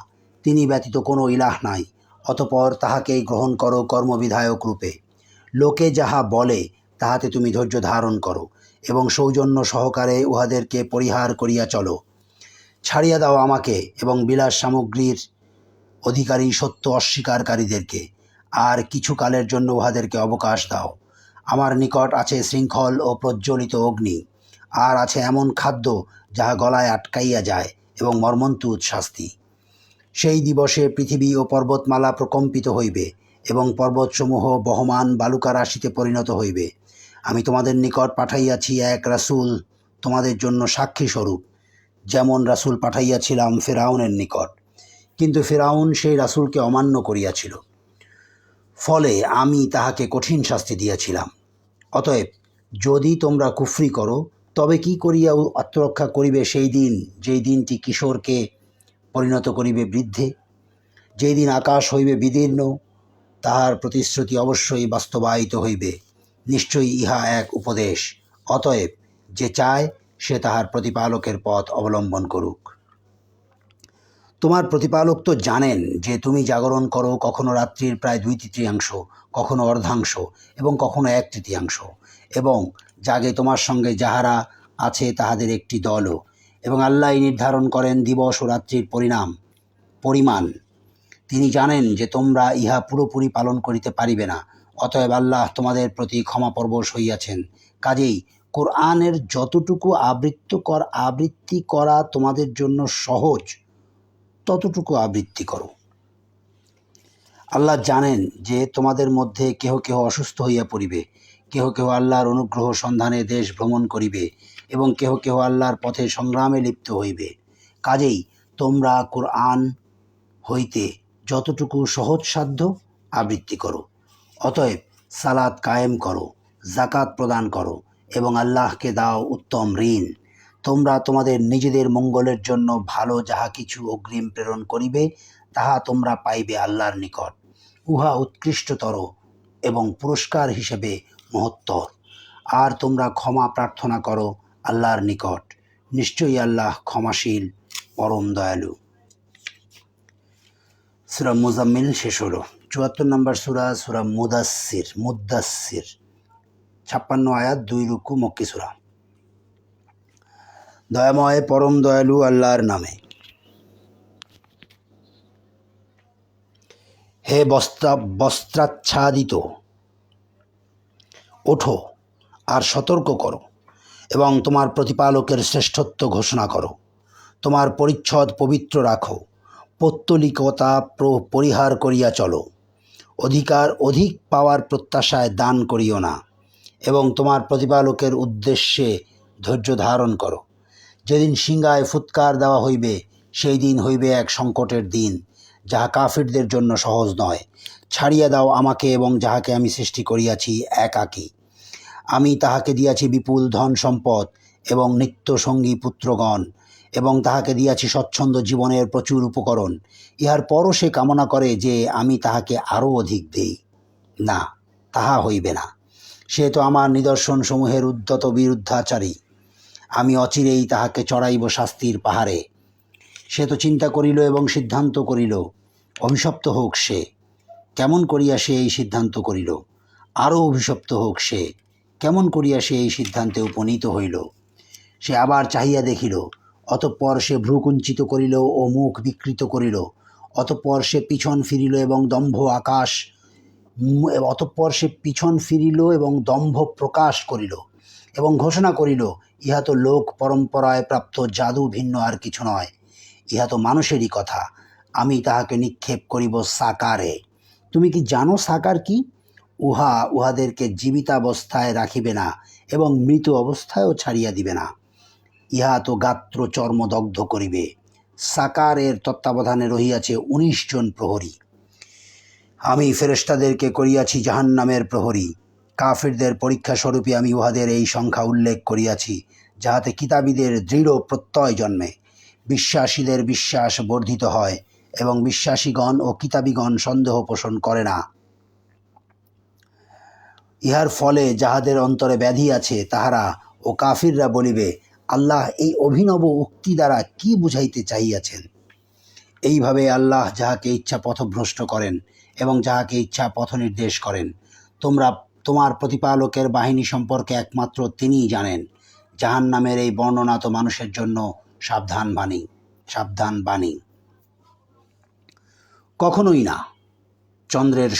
তিনি ব্যতীত কোনো ইলাহ নাই। অতঃপর তাহাকেই গ্রহণ করো কর্মবিধায়ক রূপে। লোকে যাহা বলে তাহাতে তুমি ধৈর্য ধারণ করো এবং সৌজন্য সহকারে উহাদেরকে পরিহার করিয়া চলো। ছাড়িয়া দাও আমাকে এবং বিলাস সামগ্রীর অধিকারী সত্য অস্বীকারীদেরকে, আর কিছু কালের জন্য উহাদেরকে অবকাশ দাও। আমার নিকট আছে শৃঙ্খল ও প্রজ্বলিত অগ্নি, আর আছে এমন খাদ্য যাহা গলায় আটকাইয়া যায় এবং মর্মন্তুদ শাস্তি। সেই দিবসে পৃথিবী ও পর্বতমালা প্রকম্পিত হইবে এবং পর্বতসমূহ বহমান বালুকা রাশিতে পরিণত হইবে। আমি তোমাদের নিকট পাঠাইয়াছি এক রাসূল তোমাদের জন্য সাক্ষী স্বরূপ, যেমন রাসূল পাঠাইয়াছিলাম ফিরআউনের নিকট, কিন্তু ফিরআউন সেই রাসূলকে অমান্য করিয়াছিল, ফলে আমি তাহাকে কঠিন শাস্তি দিয়াছিলাম। অতএব যদি তোমরা কুফরি করো, তবে কি করিয়া আত্মরক্ষা করিবে সেই দিন, যেই দিনটি কিশোরকে পরিণত করিবে বৃদ্ধে, যেই দিন আকাশ হইবে বিদীর্ণ, তাহার প্রতিশ্রুতি অবশ্যই বাস্তবায়িত হইবে। নিশ্চয়ই ইহা এক উপদেশ। অতএব যে চায় সে তাহার প্রতিপালকের পথ অবলম্বন করুক। তোমার প্রতিপালক তো জানেন যে তুমি জাগরণ করো কখনো রাত্রির প্রায় ২/৩, কখনো অর্ধাংশ এবং কখনো ১/৩, এবং জাগে তোমার সঙ্গে যাহারা আছে তাহাদের একটি দলও, এবং আল্লাহই নির্ধারণ করেন দিবস ও রাত্রির পরিমাণ। তিনি জানেন যে তোমরা ইহা পুরোপুরি পালন করিতে পারিবে না। অতএব আল্লাহ তোমাদের প্রতি ক্ষমাপরবশ হইয়াছেন। কাজেই কোরআনের যতটুকু আবৃত্তি করা তোমাদের জন্য সহজ, ততটুকু আবৃত্তি করো। আল্লাহ জানেন যে তোমাদের মধ্যে কেহ কেহ অসুস্থ হইয়া পড়িবে, কেহ কেহ আল্লাহর অনুগ্রহ সন্ধানে দেশ ভ্রমণ করিবে, এবং কেহ কেহ আল্লাহর পথে সংগ্রামে লিপ্ত হইবে। কাজেই তোমরা কোরআন হইতে যতটুকু সহজসাধ্য আবৃত্তি করো। অতএব সালাত কায়েম করো, জাকাত প্রদান করো, এবং আল্লাহকে দাও উত্তম ঋণ। তোমরা তোমাদের নিজেদের মঙ্গলের জন্য ভালো যাহা কিছু অগ্রিম প্রেরণ করিবে, তাহা তোমরা পাইবে আল্লাহর নিকট। উহা উৎকৃষ্টতর এবং পুরস্কার হিসেবে মহত্তর। আর তোমরা ক্ষমা প্রার্থনা করো আল্লাহর নিকট। নিশ্চয়ই আল্লাহ ক্ষমাশীল, পরম দয়ালু। সূরা মুজাম্মিল শেষ হলো। ৭৪ নম্বর সূরা, সূরা মুদাসসির, ৫৬ আয়াত, ২ রুকু, মক্কি সূরা। দয়াময় পরম দয়ালু আল্লাহর নামে। হে বস্ত্রাচ্ছাদিত, ওঠো আর সতর্ক করো এবং তোমার প্রতিপালকের শ্রেষ্ঠত্ব ঘোষণা করো। তোমার পরিচ্ছদ পবিত্র রাখো, পৌত্তলিকতা পরিহার করিয়া চলো, অধিক পাওয়ার প্রত্যাশায় দান করিও না এবং তোমার প্রতিপালকের উদ্দেশ্যে ধৈর্য ধারণ করো। যেদিন সিংহায় ফুৎকার দেওয়া হইবে সেই দিন হইবে এক সংকটের দিন, যাহা কাফিরদের জন্য সহজ নয়। ছাড়িয়া দাও আমাকে এবং যাহাকে আমি সৃষ্টি করিয়াছি একাকী। আমি তাহাকে দিয়াছি বিপুল ধন সম্পদ এবং নিত্যসঙ্গী পুত্রগণ, এবং তাহাকে দিয়াছি স্বচ্ছন্দ জীবনের প্রচুর উপকরণ। ইহার পরও সে কামনা করে যে আমি তাহাকে আরও অধিক দেই। না, তাহা হইবে না। সে তো আমার নিদর্শনসমূহের উদ্যত বিরুদ্ধাচারী। আমি অচিরেই তাহাকে চড়াইব শাস্তির পাহাড়ে। সে তো চিন্তা করিল এবং সিদ্ধান্ত করিল, অভিশপ্ত হোক সে। কেমন করিয়া সে এই সিদ্ধান্ত করিল? আরও অভিশপ্ত হোক সে। কেমন করিয়া সে এই সিদ্ধান্তে উপনীত হইল? সে আবার চাহিয়া দেখিল, অতঃপর সে ভ্রুকুঞ্চিত করিল ও মুখ বিকৃত করিল। অতঃপর সে পিছন ফিরিল এবং দম্ভ প্রকাশ করিল এবং ঘোষণা করিল, ইহা তো লোক পরম্পরায় প্রাপ্ত জাদু ভিন্ন আর কিছু নয়। ইহা তো মানুষেরই কথা। আমি তাহাকে নিক্ষেপ করিব সাকারে। তুমি কি জানো সাকার কি? উহাদেরকে জীবিতাবস্থায় রাখিবে না এবং মৃত অবস্থায়ও ছাড়িয়া দিবে না। ইহা তো গাত্র চর্ম দগ্ধ করিবে। সাকারের তত্ত্বাবধানে রহিয়াছে 19 জন প্রহরী। আমি ফেরেশতাদেরকে করিয়াছি জাহান্নামের প্রহরী। কাফিরদের পরীক্ষা স্বরূপে আমি উহাদের এই সংখ্যা উল্লেখ করিয়াছি, যাহাতে কিতাবীদের দৃঢ় প্রত্যয় জন্মে, বিশ্বাসীদের বিশ্বাস বর্ধিত হয় এবং বিশ্বাসীগণ ও কিতাবীগণ সন্দেহ পোষণ করে না। ইহার ফলে যাহাদের অন্তরে ব্যাধি আছে তাহারা ও কাফিররা বলিবে, আল্লাহ এই অভিনব উক্তি দ্বারা কি বুঝাইতে চাহিয়াছেন? এইভাবে আল্লাহ যাহাকে ইচ্ছা পথভ্রষ্ট করেন এবং যাহাকে ইচ্ছা পথ নির্দেশ করেন। তোমার প্রতিপালকের বাহিনী সম্পর্কে একমাত্র তিনিই জানেন। জাহান্নামের এই বর্ণনা তো মানুষের জন্য সাবধান বাণী। কখনোই না। চন্দ্রের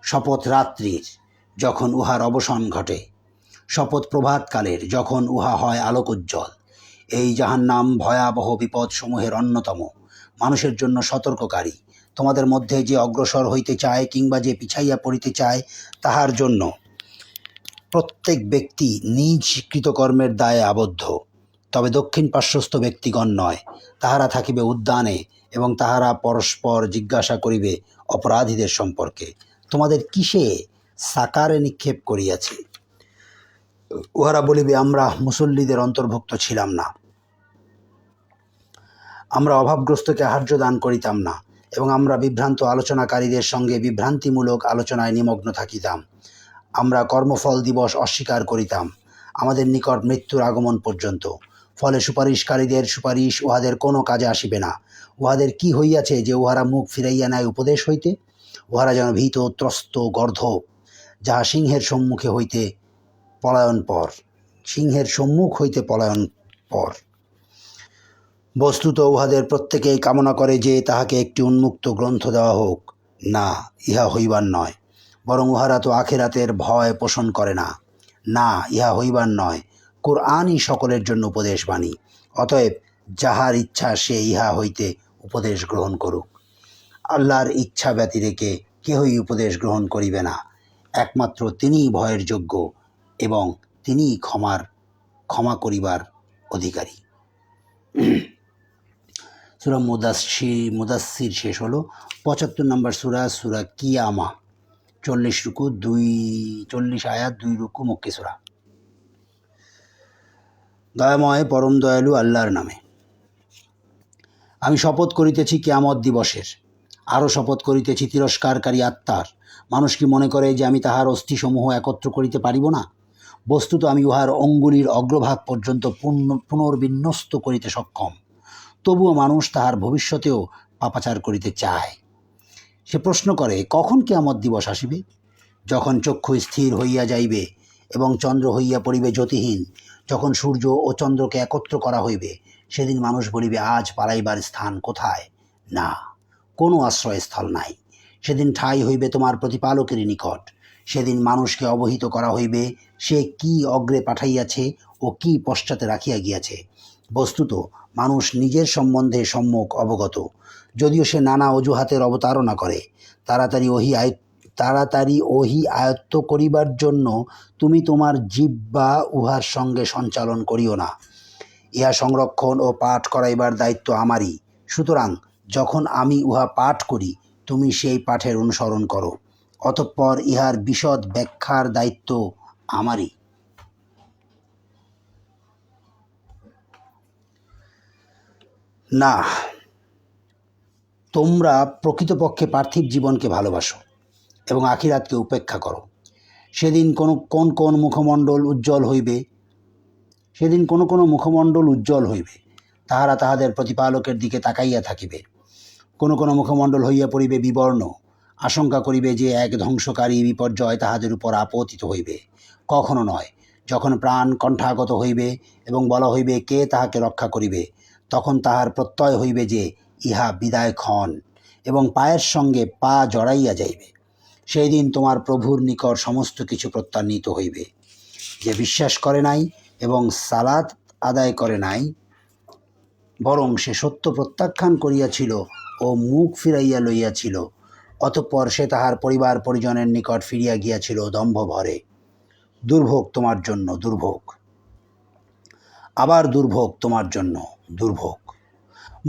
শপথ রাত্রির, যখন উহার অবসান ঘটে, শপথ প্রভাতকালের, যখন উহা হয় আলোকোজ্জ্বল। এই জাহান্নাম ভয়াবহ বিপদসমূহের অন্যতম, মানুষের জন্য সতর্ককারী। তোমাদের মধ্যে যে অগ্রসর হইতে চায় কিংবা যে পিছাইয়া পড়িতে চায়, তাহার জন্য প্রত্যেক ব্যক্তি নিজ কৃতকর্মের দায়ে আবদ্ধ। তবে দক্ষিণ পার্শ্বস্থ ব্যক্তিগণ নয়, তাহারা থাকিবে উদ্যানে এবং তাহারা পরস্পর জিজ্ঞাসা করিবে অপরাধীদের সম্পর্কে, তোমাদের কিসে সাকারে নিক্ষেপ করিয়াছে? উহারা বলিবে, আমরা মুসল্লিদের অন্তর্ভুক্ত ছিলাম না, আমরা অভাবগ্রস্তকে আহার্য দান করিতাম না এবং আমরা বিভ্রান্ত আলোচনাকারীদের সঙ্গে বিভ্রান্তিমূলক আলোচনায় নিমগ্ন থাকিতাম। আমরা কর্মফল দিবস অস্বীকার করিতাম আমাদের নিকট মৃত্যুর আগমন পর্যন্ত। ফলে সুপারিশকারীদের সুপারিশ উহাদের কোনো কাজে আসিবে না। উহাদের কি হইয়াছে যে উহারা মুখ ফিরাইয়া নেয় উপদেশ হইতে? উহারা যেন ভীত ত্রস্ত গর্ধব, যাহা সিংহের সম্মুখ হইতে পলায়ন পর। বস্তুত উহাদের প্রত্যেকেই কামনা করে যে তাহাকে একটি উন্মুক্ত গ্রন্থ দেওয়া হোক। না, ইহা হইবার নয়। বরং উহারা তো আখিরাতের ভয় পোষণ করে না। না, ইহা হইবার নয়। কুরআনই সকলের জন্য উপদেশ বাণী। অতএব যাহার ইচ্ছা সে ইহা হইতে উপদেশ গ্রহণ করুক। আল্লাহর ইচ্ছা ব্যতিরেকে কেহই উপদেশ গ্রহণ করিবে না। একমাত্র তিনিই ভয়ের যোগ্য এবং তিনিই ক্ষমা করিবার অধিকারী। সূরা মুদাসসির শেষ হলো। 75 নম্বর সূরা কিয়ামা, 40 আয়াত 2 রুকু মক্কি সূরা। দয়াময় পরম দয়ালু আল্লাহর নামে। আমি শপথ করিতেছি কিয়ামত দিবসের, আরও শপথ করিতেছি তিরস্কারকারী আত্মার। মানুষ কি মনে করে যে আমি তাহার অস্থিসমূহ একত্র করিতে পারিব না? বস্তুত আমি উহার অঙ্গুলির অগ্রভাগ পর্যন্ত পুনর্বিন্যস্ত করিতে সক্ষম। তবুও মানুষ তাহার ভবিষ্যতেও পাপাচার করিতে চায়। সে প্রশ্ন করে, কখন কিয়ামত দিবস আসিবে? যখন চক্ষু স্থির হইয়া যাইবে এবং চন্দ্র হইয়া পড়িবে জ্যোতিহীন, যখন সূর্য ও চন্দ্রকে একত্র করা হইবে, সেদিন মানুষ বলিবে, আজ পালাইবার স্থান কোথায়? না, কোনো আশ্রয়স্থল নাই। সেদিন ঠাঁই হইবে তোমার প্রতিপালকেরই নিকট। সেদিন মানুষকে অবহিত করা হইবে সে কি অগ্রে পাঠাইয়াছে ও কি পশ্চাতে রাখিয়া গিয়াছে। বস্তুত মানুষ নিজের সম্বন্ধে সম্যক অবগত, যদিও সে নানা অজুহাতের অবতারণা করে। তাড়াতাড়ি ওহি আয়ত্ত করিবার জন্য তুমি তোমার জিহ্বা উহার সঙ্গে সঞ্চালন করিও না। ইহা সংরক্ষণ ও পাঠ করাইবার দায়িত্ব আমারই। সুতরাং যখন আমি উহা পাঠ করি তুমি সেই পাঠের অনুসরণ করো। অতঃপর ইহার বিশদ ব্যাখ্যার দায়িত্ব আমারই। না, তোমরা প্রকৃতপক্ষে পার্থিব জীবনকে ভালোবাসো এবং আখিরাতকে উপেক্ষা করো। সেদিন কোন মুখমণ্ডল উজ্জ্বল হইবে তাহারা তাহাদের প্রতিপালকের দিকে তাকাইয়া থাকিবে। কোন মুখমণ্ডল হইয়া পড়িবে বিবর্ণ, আশঙ্কা করিবে যে এক ধ্বংসকারী বিপর্যয় তাহাদের উপর আপতিত হইবে। কখনো নয়। যখন প্রাণ কণ্ঠাগত হইবে এবং বলা হইবে কে তাহাকে রক্ষা করিবে, তখন তাহার প্রত্যয় হইবে যে ইহা বিদায় ক্ষণ এবং পায়ের সঙ্গে পা জড়াইয়া যাইবে। সেই দিন তোমার প্রভুর নিকট সমস্ত কিছু প্রত্যান্বিত হইবে। যে বিশ্বাস করে নাই এবং সালাত আদায় করে নাই, বরং সে সত্য প্রত্যাখ্যান করিয়াছিল ও মুখ ফিরাইয়া লইয়াছিল, অতঃপর সে তাহার পরিবার পরিজনের নিকট ফিরিয়া গিয়াছিল দম্ভ ভরে। দুর্ভোগ তোমার জন্য, দুর্ভোগ, আবার দুর্ভোগ তোমার জন্য, দুর্ভোগ।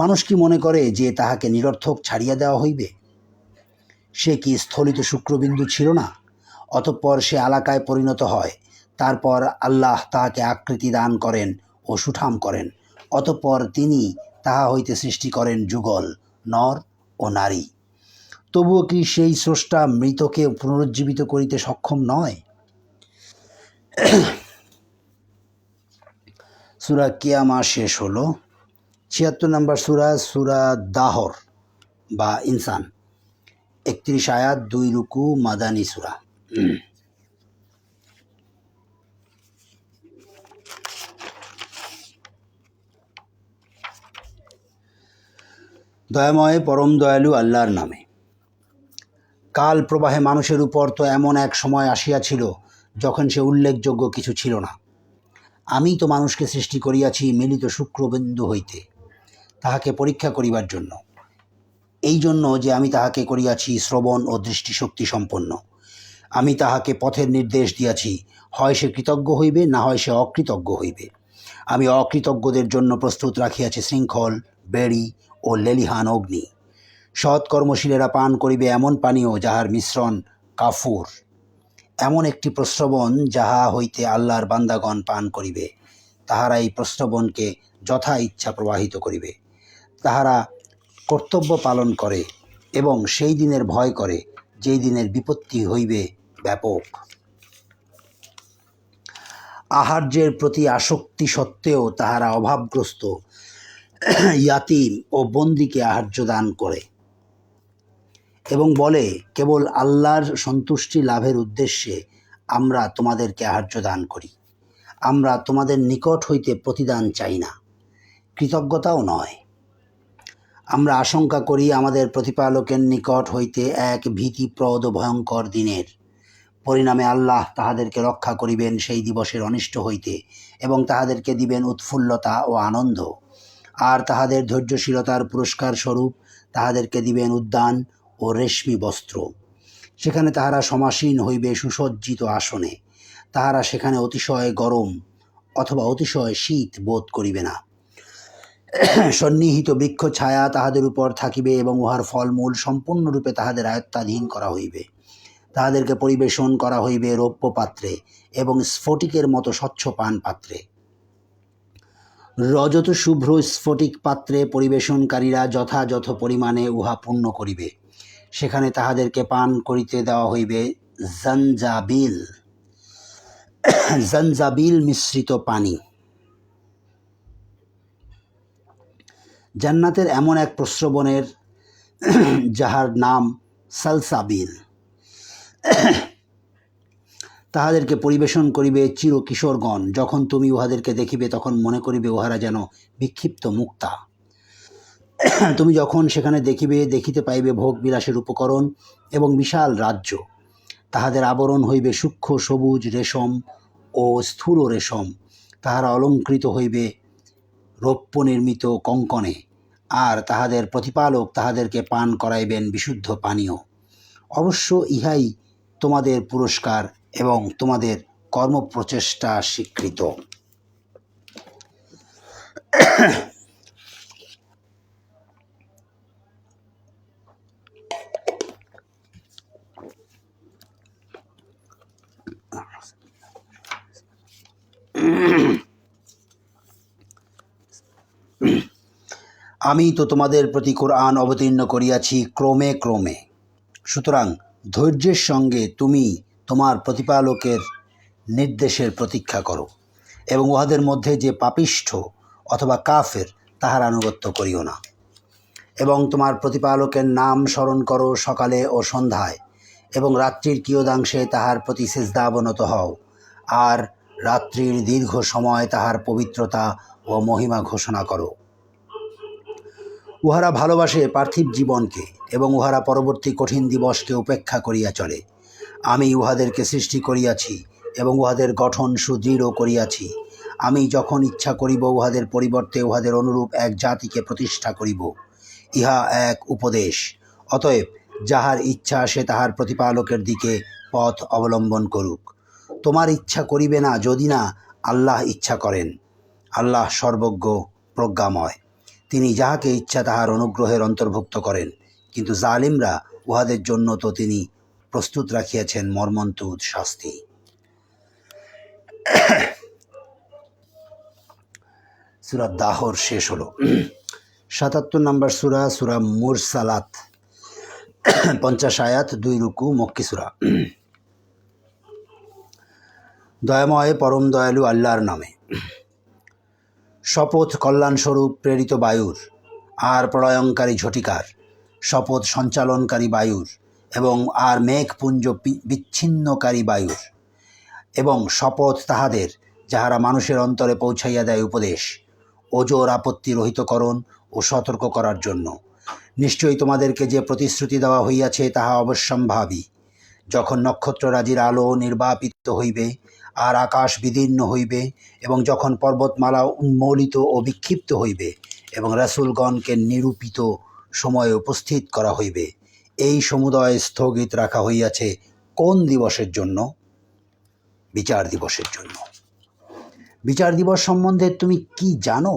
মানুষ কি মনে করে যে তাহাকে নিরর্থক ছাড়িয়া দেওয়া হইবে? সে কি স্থলিত শুক্রবিন্দু ছিল না? অতঃপর সে আলাকায় পরিণত হয়। তারপর আল্লাহ তাহাকে আকৃতি দান করেন ও সুঠাম করেন। অতঃপর তিনি তাহা হইতে সৃষ্টি করেন যুগল, নর ও নারী। তবুও কি সেই স্রষ্টা মৃতকে পুনরুজ্জীবিত করিতে সক্ষম নয়? সূরা কিয়ামা শেষ হলো। ৭৬ নম্বর সূরা দাহর বা ইনসান, ৩১ আয়াত, ২ রুকু, মাদানী সূরা। দয়াময় পরম দয়ালু আল্লাহর নামে। কাল প্রবাহে মানুষের উপর তো এমন এক সময় আসিয়াছিল যখন সে উল্লেখযোগ্য কিছু ছিল না। আমি তো মানুষকে সৃষ্টি করিয়াছি মিলিত শুক্রবিন্দু হইতে, তাহাকে পরীক্ষা করিবার জন্য। এই জন্য যে আমি তাহাকে করিয়াছি শ্রবণ ও দৃষ্টিশক্তি সম্পন্ন। আমি তাহাকে পথের নির্দেশ দিয়াছি, হয় সে কৃতজ্ঞ হইবে, না হয় সে অকৃতজ্ঞ হইবে। আমি অকৃতজ্ঞদের জন্য প্রস্তুত রাখিয়াছি শৃঙ্খল, বেড়ি ও লেলিহান অগ্নি। সৎকর্মশীলেরা পান করিবে এমন পানীয় যাহার মিশ্রণ কাফুর, এমন একটি প্রস্রবণ যাহা হইতে আল্লাহর বান্দাগণ পান করিবে। তাহারা এই প্রস্রবণকে যথা ইচ্ছা প্রবাহিত করিবে। তাহারা কর্তব্য পালন করে এবং সেই দিনের ভয় করে যেই দিনের বিপত্তি হইবে ব্যাপক। আহার্যের প্রতি আসক্তি সত্ত্বেও তাহারা অভাবগ্রস্ত ইয়াতিম ও বন্দীকে আহার্য দান করে এবং বলে, কেবল আল্লাহর সন্তুষ্টি লাভের উদ্দেশ্যে আমরা তোমাদেরকে আহার্য দান করি। আমরা তোমাদের নিকট হইতে প্রতিদান চাই না, কৃতজ্ঞতাও নয়। আমরা আশঙ্কা করি আমাদের প্রতিপালকের নিকট হইতে এক ভীতিপ্রদ ভয়ঙ্কর দিনের। পরিণামে আল্লাহ তাহাদেরকে রক্ষা করিবেন সেই দিবসের অনিষ্ট হইতে এবং তাহাদেরকে দিবেন উৎফুল্লতা ও আনন্দ। আর তাহাদের ধৈর্যশীলতার পুরস্কার স্বরূপ তাহাদেরকে দিবেন উদ্যান ও রেশমি বস্ত্র। সেখানে তাহারা সমাসীন হইবে সুসজ্জিত আসনে। তাহারা সেখানে অতিশয় গরম অথবা অতিশয় শীত বোধ করিবে না। সন্নিহিত বৃক্ষ ছায়া তাহাদের উপর থাকিবে এবং উহার ফলমূল সম্পূর্ণরূপে তাহাদের আয়ত্তাধীন করা হইবে। তাহাদেরকে পরিবেশন করা হইবে রৌপ্য পাত্রে এবং স্ফটিকের মতো স্বচ্ছ পান পাত্রে। রজত শুভ্র স্ফটিক পাত্রে পরিবেশনকারীরা যথাযথ পরিমাণে উহা পূর্ণ করিবে। সেখানে তাহাদেরকে পান করিতে দেওয়া হইবে জঞ্জাবিল মিশ্রিত পানি। জান্নাতের এমন এক প্রস্রবণের যাহার নাম সালসাবিল। তাহাদেরকে পরিবেশন করিবে চির কিশোরগণ। যখন তুমি উহাদেরকে দেখিবে তখন মনে করিবে উহারা যেন বিক্ষিপ্ত মুক্তা। তুমি যখন সেখানে দেখিতে পাইবে ভোগ বিলাসের উপকরণ এবং বিশাল রাজ্য, তাহাদের আবরণ হইবে সূক্ষ্ম সবুজ রেশম ও স্থূল রেশম, তাহারা অলঙ্কৃত হইবে রৌপ্য নির্মিত কঙ্কণে, আর তাহাদের প্রতিপালক তাহাদেরকে পান করাইবেন বিশুদ্ধ পানীয়। অবশ্য ইহাই তোমাদের পুরস্কার এবং তোমাদের কর্মপ্রচেষ্টা স্বীকৃত। আমি তো তোমাদের প্রতি কোরআন অবতীর্ণ করিয়াছি ক্রমে ক্রমে। সুতরাং ধৈর্যের সঙ্গে তুমি তোমার প্রতিপালকের নির্দেশের প্রতীক্ষা করো এবং উহাদের মধ্যে যে পাপিষ্ঠ অথবা কাফের তাহার আনুগত্য করিও না। এবং তোমার প্রতিপালকের নাম স্মরণ করো সকালে ও সন্ধ্যায়, এবং রাত্রির কিয়দাংশে তাহার প্রতি সিজদা অবনত হও, আর রাত্রির দীর্ঘ সময় তাহার পবিত্রতা ও মহিমা ঘোষণা করো। উহারা ভালোবাসে পার্থিব জীবনকে এবং উহারা পরবর্তী কঠিন দিবসকে উপেক্ষা করিয়া চলে। আমি উহাদেরকে সৃষ্টি করিয়াছি এবং উহাদের গঠন সুদৃঢ় করিয়াছি। আমি যখন ইচ্ছা করিব উহাদের পরিবর্তে উহাদের অনুরূপ এক জাতিকে প্রতিষ্ঠা করিব। ইহা এক উপদেশ। অতএব যাহার ইচ্ছা সে তাহার প্রতিপালকের দিকে পথ অবলম্বন করুক। তোমার ইচ্ছা করিবে না যদি না আল্লাহ ইচ্ছা করেন। আল্লাহ সর্বজ্ঞ প্রজ্ঞাময়, তিনি যাহাকে ইচ্ছা তাহার অনুগ্রহের অন্তর্ভুক্ত করেন, কিন্তু জালিমরা উহাদের জন্য তো তিনি প্রস্তুত রাখিয়াছেন মর্মন্তুদ শাস্তি। সূরা দাহর শেষ হলো। ৭৭ নম্বর সূরা, সূরা মুরসালাত, ৫০ আয়াত, ২ রুকু, মক্কি সূরা। দয়াময় পরম দয়ালু আল্লাহর নামে। শপথ কল্যাণস্বরূপ প্রেরিত বায়ুর, আর প্রলয়ঙ্কারী ঝটিকার, শপথ সঞ্চালনকারী বায়ুর, এবং আর মেঘপুঞ্জ বিচ্ছিন্নকারী বায়ুর, এবং শপথ তাহাদের যাহারা মানুষের অন্তরে পৌঁছাইয়া দেয় উপদেশ, ওজোর আপত্তি রহিতকরণ ও সতর্ক করার জন্য। নিশ্চয়ই তোমাদেরকে যে প্রতিশ্রুতি দেওয়া হইয়াছে তাহা অবশ্যম্ভাবী। যখন নক্ষত্ররাজির আলো নির্বাপিত হইবে, আর আকাশ বিদীর্ণ হইবে, এবং যখন পর্বতমালা উন্মোলিত ও বিক্ষিপ্ত হইবে, এবং রাসূলগণকে নিরূপিত সময়ে উপস্থিত করা হইবে, এই সমুদয় স্থগিত রাখা হইয়াছে কোন দিবসের জন্য? বিচার দিবসের জন্য। বিচার দিবস সম্বন্ধে তুমি কি জানো?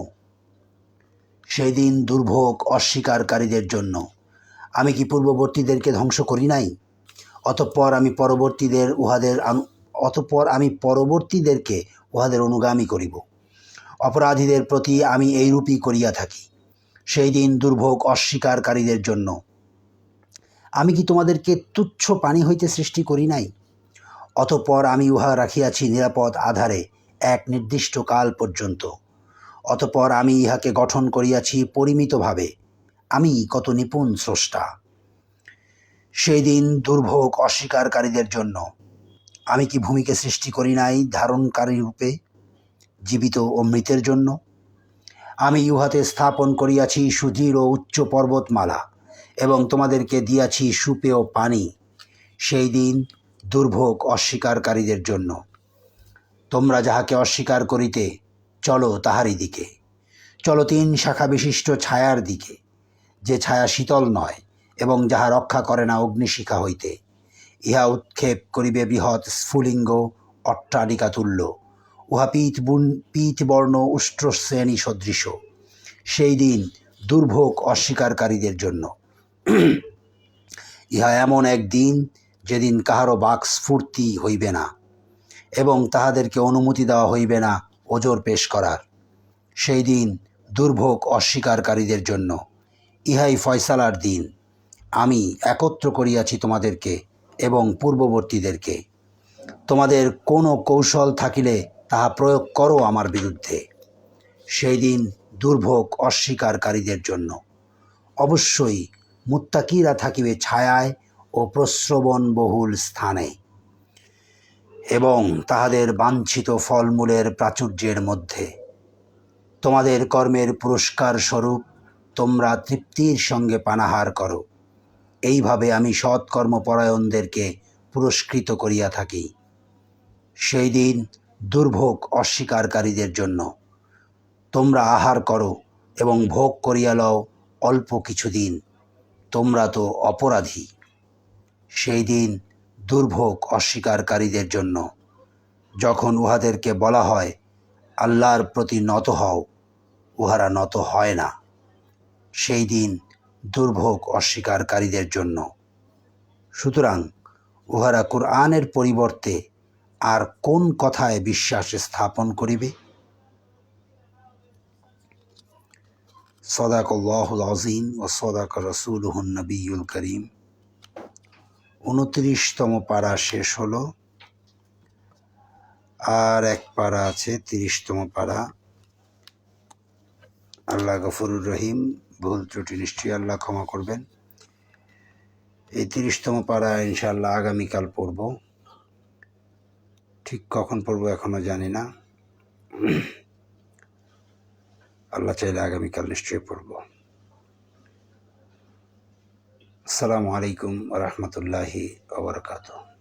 সেই দিন দুর্ভোগ অস্বীকারীদের জন্য। আমি কি পূর্ববর্তীদেরকে ধ্বংস করি নাই? অতঃপর আমি পরবর্তীদেরকে উহাদের অনুগামী করিব। অপরাধীদের প্রতি আমি এইরূপই করিয়া থাকি। সেই দিন দুর্ভোগ অস্বীকারীদের জন্য। আমি কি তোমাদেরকে তুচ্ছ পানি হইতে সৃষ্টি করি নাই? অতঃপর আমি উহা রাখিয়াছি নিরাপদ আধারে এক নির্দিষ্ট কাল পর্যন্ত। অতঃপর আমি ইহাকে গঠন করিয়াছি পরিমিতভাবে। আমি কত নিপুণ স্রষ্টা। সেই দিন দুর্ভোগ অস্বীকারীদের জন্য। আমি কি ভূমিকে সৃষ্টি করি নাই ধারণকারী রূপে, জীবিত ও মৃতের জন্য? আমি ইহাতে স্থাপন করিয়াছি সুদৃঢ় উচ্চ পর্বতমালা, এবং তোমাদেরকে দিয়াছি সুপেয় পানি। সেই দিন দুর্ভোগ অস্বীকারীদের জন্য। তোমরা যাহাকে অস্বীকার করিতে চলো তাহারই দিকে। চলো ৩ শাখা বিশিষ্ট ছায়ার দিকে, যে ছায়া শীতল নয় এবং যাহা রক্ষা করে না অগ্নিশিখা হইতে। ইহা উৎক্ষেপ করিবে বৃহৎ স্ফুলিঙ্গ অট্টালিকা তুল্য। উহা পীতবর্ণ উষ্ট্রশ্রেণী সদৃশ। সেই দিন দুর্ভোগ অস্বীকারীদের জন্য। ইহা এমন এক দিন যেদিন কাহারও বাক্স্ফূর্তি হইবে না, এবং তাহাদেরকে অনুমতি দেওয়া হইবে না ওজর পেশ করার। সেই দিন দুর্ভোগ অস্বীকারীদের জন্য। ইহাই ফয়সালার দিন। আমি একত্র করিয়াছি তোমাদেরকে এবং পূর্ববর্তীদেরকে। তোমাদের কোনো কৌশল থাকিলে তাহা প্রয়োগ করো আমার বিরুদ্ধে। সেই দিন দুর্ভোগ অস্বীকারীদের জন্য। অবশ্যই মুত্তাকিরা থাকিবে ছায়ায় ও প্রস্রবণবহুল স্থানে, এবং তাহাদের বাঞ্ছিত ফলমূলের প্রাচুর্যের মধ্যে। তোমাদের কর্মের পুরস্কার স্বরূপ তোমরা তৃপ্তির সঙ্গে পানাহার করো। এইভাবে আমি সৎকর্মপরায়ণদেরকে পুরস্কৃত করিয়া থাকি। সেই দিন দুর্ভোগ অস্বীকারীদের জন্য। তোমরা আহার করো এবং ভোগ করিয়া লও অল্প কিছুদিন, তোমরা তো অপরাধী। সেই দিন দুর্ভোগ অস্বীকারীদের জন্য। যখন উহাদেরকে বলা হয় আল্লাহর প্রতি নত হও, উহারা নত হয় না। সেই দিন দুর্ভোগ অস্বীকারীদের জন্য। সুতরাং উহারা কুরআনের পরিবর্তে আর কোন কথায় বিশ্বাস স্থাপন করিবে? সদাকাল্লাহুল আযীম ওয়া সদাকা রাসূলুহুন নবিয়্যুল কারীম। 29তম পারা শেষ হলো, আর এক পারা আছে, 30তম পারা। আল্লাহ গফুরুর রহিম, ভুল ত্রুটি নিশ্চয়ই আল্লাহ ক্ষমা করবেন। এই 30তম পারা ইনশাআল্লাহ আগামীকাল পড়ব। ঠিক কখন পড়ব এখনো জানি না, আল্লাহ চাইলে আগামীকাল নিশ্চয়ই পড়ব। আসসালামু আলাইকুম ওয়া রাহমাতুল্লাহি ওয়া বারাকাতুহু।